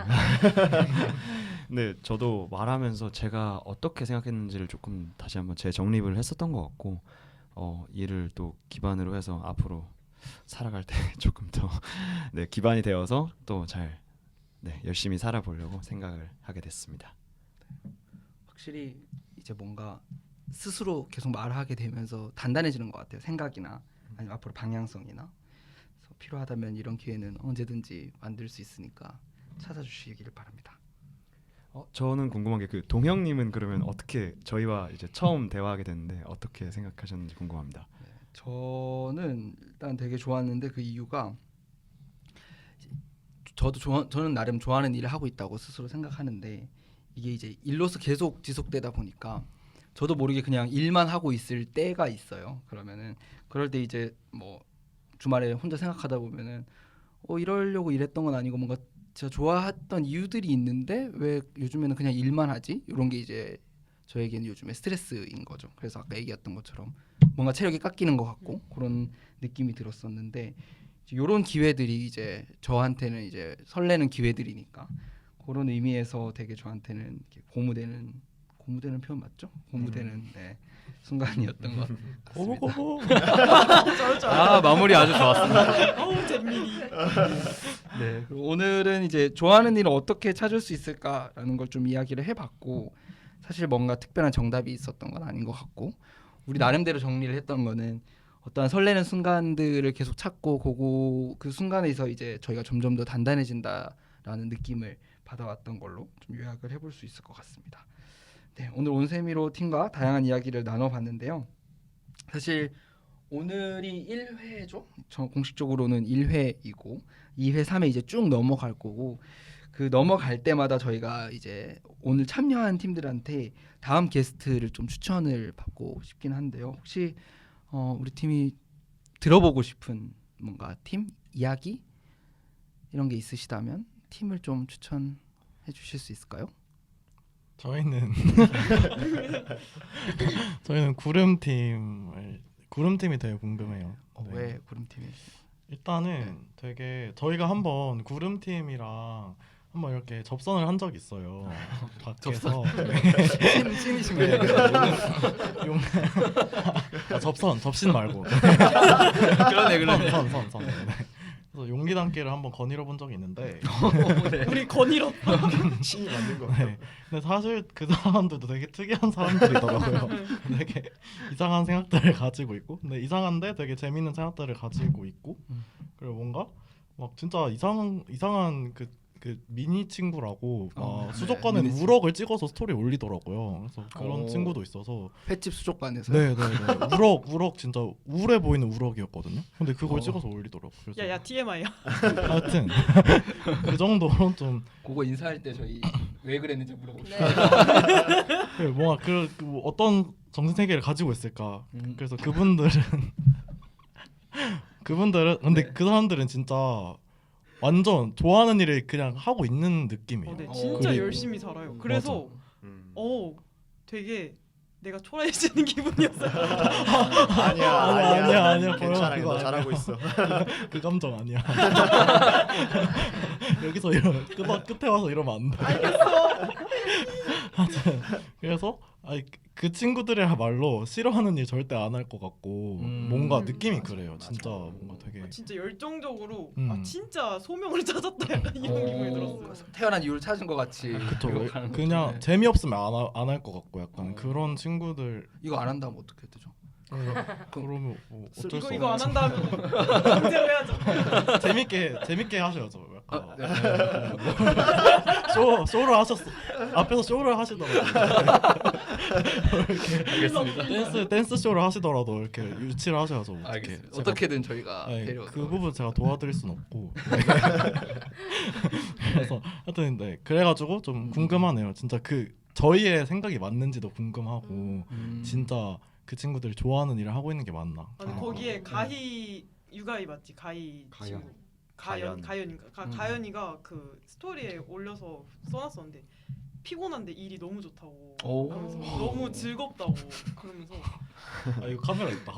네 저도 말하면서 제가 어떻게 생각했는지를 조금 다시 한번 재정립을 했었던 것 같고 이를 또 기반으로 해서 앞으로 살아갈 때 조금 더 네, 기반이 되어서 또 잘 네, 열심히 살아보려고 생각을 하게 됐습니다. 확실히 이제 뭔가 스스로 계속 말하게 되면서 단단해지는 것 같아요. 생각이나 아니면 앞으로 방향성이나. 그래서 필요하다면 이런 기회는 언제든지 만들 수 있으니까 찾아주시길 바랍니다. 저는 궁금한 게 그 동형님은 그러면 어떻게 저희와 이제 처음 대화하게 됐는데 어떻게 생각하셨는지 궁금합니다. 저는 일단 되게 좋았는데 그 이유가 저는 나름 좋아하는 일을 하고 있다고 스스로 생각하는데 이게 이제 일로서 계속 지속되다 보니까 저도 모르게 그냥 일만 하고 있을 때가 있어요. 그러면은 그럴 때 이제 뭐 주말에 혼자 생각하다 보면은 이러려고 일했던 건 아니고 뭔가 제가 좋아했던 이유들이 있는데 왜 요즘에는 그냥 일만 하지? 이런 게 이제 저에게는 요즘에 스트레스인 거죠. 그래서 아까 얘기했던 것처럼 뭔가 체력이 깎이는 것 같고 그런 느낌이 들었었는데 이런 기회들이 이제 저한테는 이제 설레는 기회들이니까 그런 의미에서 되게 저한테는 이렇게 고무되는 표현 맞죠? 고무되는 네, 순간이었던 것 같습니다. 마무리 아주 좋았습니다. 어우 잼민이. 네, 그리고 오늘은 이제 좋아하는 일을 어떻게 찾을 수 있을까라는 걸 좀 이야기를 해봤고 사실 뭔가 특별한 정답이 있었던 건 아닌 것 같고 우리 나름대로 정리를 했던 거는 어떠한 설레는 순간들을 계속 찾고 그 순간에서 이제 저희가 점점 더 단단해진다라는 느낌을 받아왔던 걸로 좀 요약을 해볼 수 있을 것 같습니다. 네, 오늘 온세미로 팀과 다양한 이야기를 나눠봤는데요. 사실 오늘이 1회죠. 공식적으로는 1회이고 2회, 3회 이제 쭉 넘어갈 거고 그 넘어갈 때마다 저희가 이제 오늘 참여한 팀들한테 다음 게스트를 좀 추천을 받고 싶긴 한데요. 혹시 우리 팀이 들어보고 싶은 뭔가 팀 이야기 이런 게 있으시다면 팀을 좀 추천해 주실 수 있을까요? 저희는 구름팀이 되게 궁금해요. 네. 왜 구름팀이? 일단은 되게 저희가 한번 구름팀이랑 한번 이렇게 접선을 한 적이 있어요. 밖에서 신이신 거예요? 접신 말고 그러네. 선. 네. 그래서 용기 담기를 한번 거닐어 본 적이 있는데 우리 건일었다. 신이 만든 거. 네. 근데 사실 그 사람들도 되게 특이한 사람들이더라고요. 되게 이상한 생각들을 가지고 있고, 근데 이상한데 되게 재밌는 생각들을 가지고 있고, 그리고 뭔가 막 진짜 이상한 그 미니 친구라고 수족관에 미니 친구. 우럭을 찍어서 스토리 올리더라고요. 그래서 그런 친구도 있어서 횟집 수족관에서. 네네네 우럭 진짜 우울해 보이는 우럭이었거든요. 근데 그걸 찍어서 올리더라고. 그래서 야야 TMI야. 하여튼 그 정도로 좀 그거 인사할 때 저희 왜 그랬는지 물어봅시다. 네. 뭔가 그 어떤 정신 세계를 가지고 있을까. 그래서 그분들은 근데 네. 그 사람들은 진짜 완전 좋아하는 일을 그냥 하고 있는 느낌이에요. 네, 진짜 그리고- 열심히 살아요. 그래서 음. 되게 내가 초라해지는 기분이었어요. 아니야. 괜찮아. 그거 너 잘하고 있어. 그 감정 아니야. 여기서 끝에 와서 이러면 안 돼. 하여튼 그래서 그 친구들이야말로 싫어하는 일 절대 안 할 것 같고 뭔가 느낌이 그래요. 진짜 뭔가 되게 진짜 열정적으로 음. 진짜 소명을 찾았다 약간 이런 기분이 들었어요. 태어난 이유를 찾은 것 같이 그쵸. 이러고 가는 거죠. 그냥 네. 재미없으면 안 할 것 같고 약간 어. 그런 친구들 이거 안 한다면 어떻게 되죠? 그러면 뭐 어쩔 수 이거 안 없죠. 한다면 강제로 해야죠. 재밌게 하셔야죠. 약간 아, 네. 쇼를 하셨어. 앞에서 쇼를 하시더라도 이렇게 댄스 쇼를 하시더라도 이렇게 유치를 하셔야죠. 어떻게. 알겠습니다. 제가- 어떻게든 저희가 아니, 데려. 그 부분 제가 도와드릴 순 없고. 그래서 하여튼 네 그래가지고 좀 궁금하네요. 진짜 그 저희의 생각이 맞는지도 궁금하고 진짜 그 친구들이 좋아하는 일을 하고 있는 게 맞나? 아니 거기에 가희 유가희 맞지? 가희 가연. 친구. 가연인가? 가연이가 그 스토리에 올려서 써놨었는데 피곤한데 일이 너무 좋다고 오. 그러면서 너무 즐겁다고 그러면서 아 이거 카메라 있다.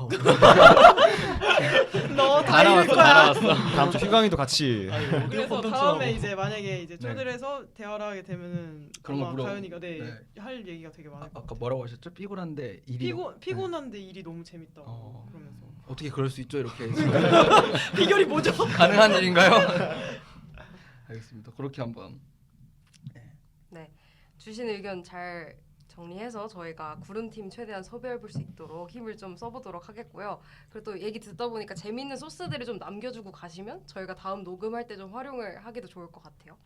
너 다 잃을 거야. 나왔어. 다음 주 휴강이도 같이. 그래서 다음에 이제 만약에 이제 초대해서 대화를 하게 되면은 그런 거 아마 물어- 가연이가 네. 할 얘기가 되게 많을 것 아까 같아요. 뭐라고 하셨죠? 피곤한데 일이 피곤한데 일이 너무 재밌다고 어. 그러면서 어떻게 그럴 수 있죠? 이렇게 비결이 뭐죠? 가능한 일인가요? 알겠습니다. 그렇게 한번 네, 주신 의견 잘 정리해서 저희가 구름팀 최대한 섭외해볼 수 있도록 힘을 좀 써보도록 하겠고요. 그리고 또 얘기 듣다 보니까 재미있는 소스들을 좀 남겨주고 가시면 저희가 다음 녹음할 때 좀 활용을 하기도 좋을 것 같아요.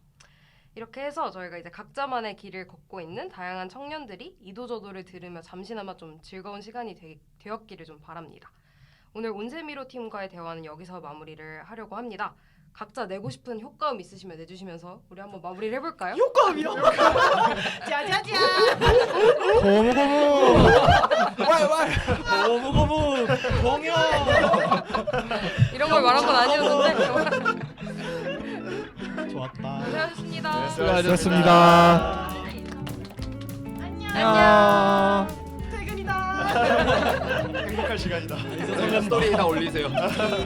이렇게 해서 저희가 이제 각자만의 길을 걷고 있는 다양한 청년들이 이도저도를 들으며 잠시나마 좀 즐거운 시간이 되었기를 좀 바랍니다. 오늘 온세미로 팀과의 대화는 여기서 마무리를 하려고 합니다. 각자 내고 싶은 효과음 있으시면 내주시면서 우리 한번 마무리를 해볼까요? 효과음이요? 짜자잔! 고무고무 공연. 이런 걸 말한 건 아니었는데 좋았다. 고생하셨습니다. 수고하셨습니다. 안녕. 퇴근이다. 행복할 시간이다. 스토리에다 올리세요.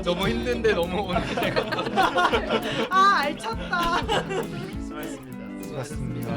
너무 힘든데 너무 아 알찼다. 수고하셨습니다. 수고하셨습니다.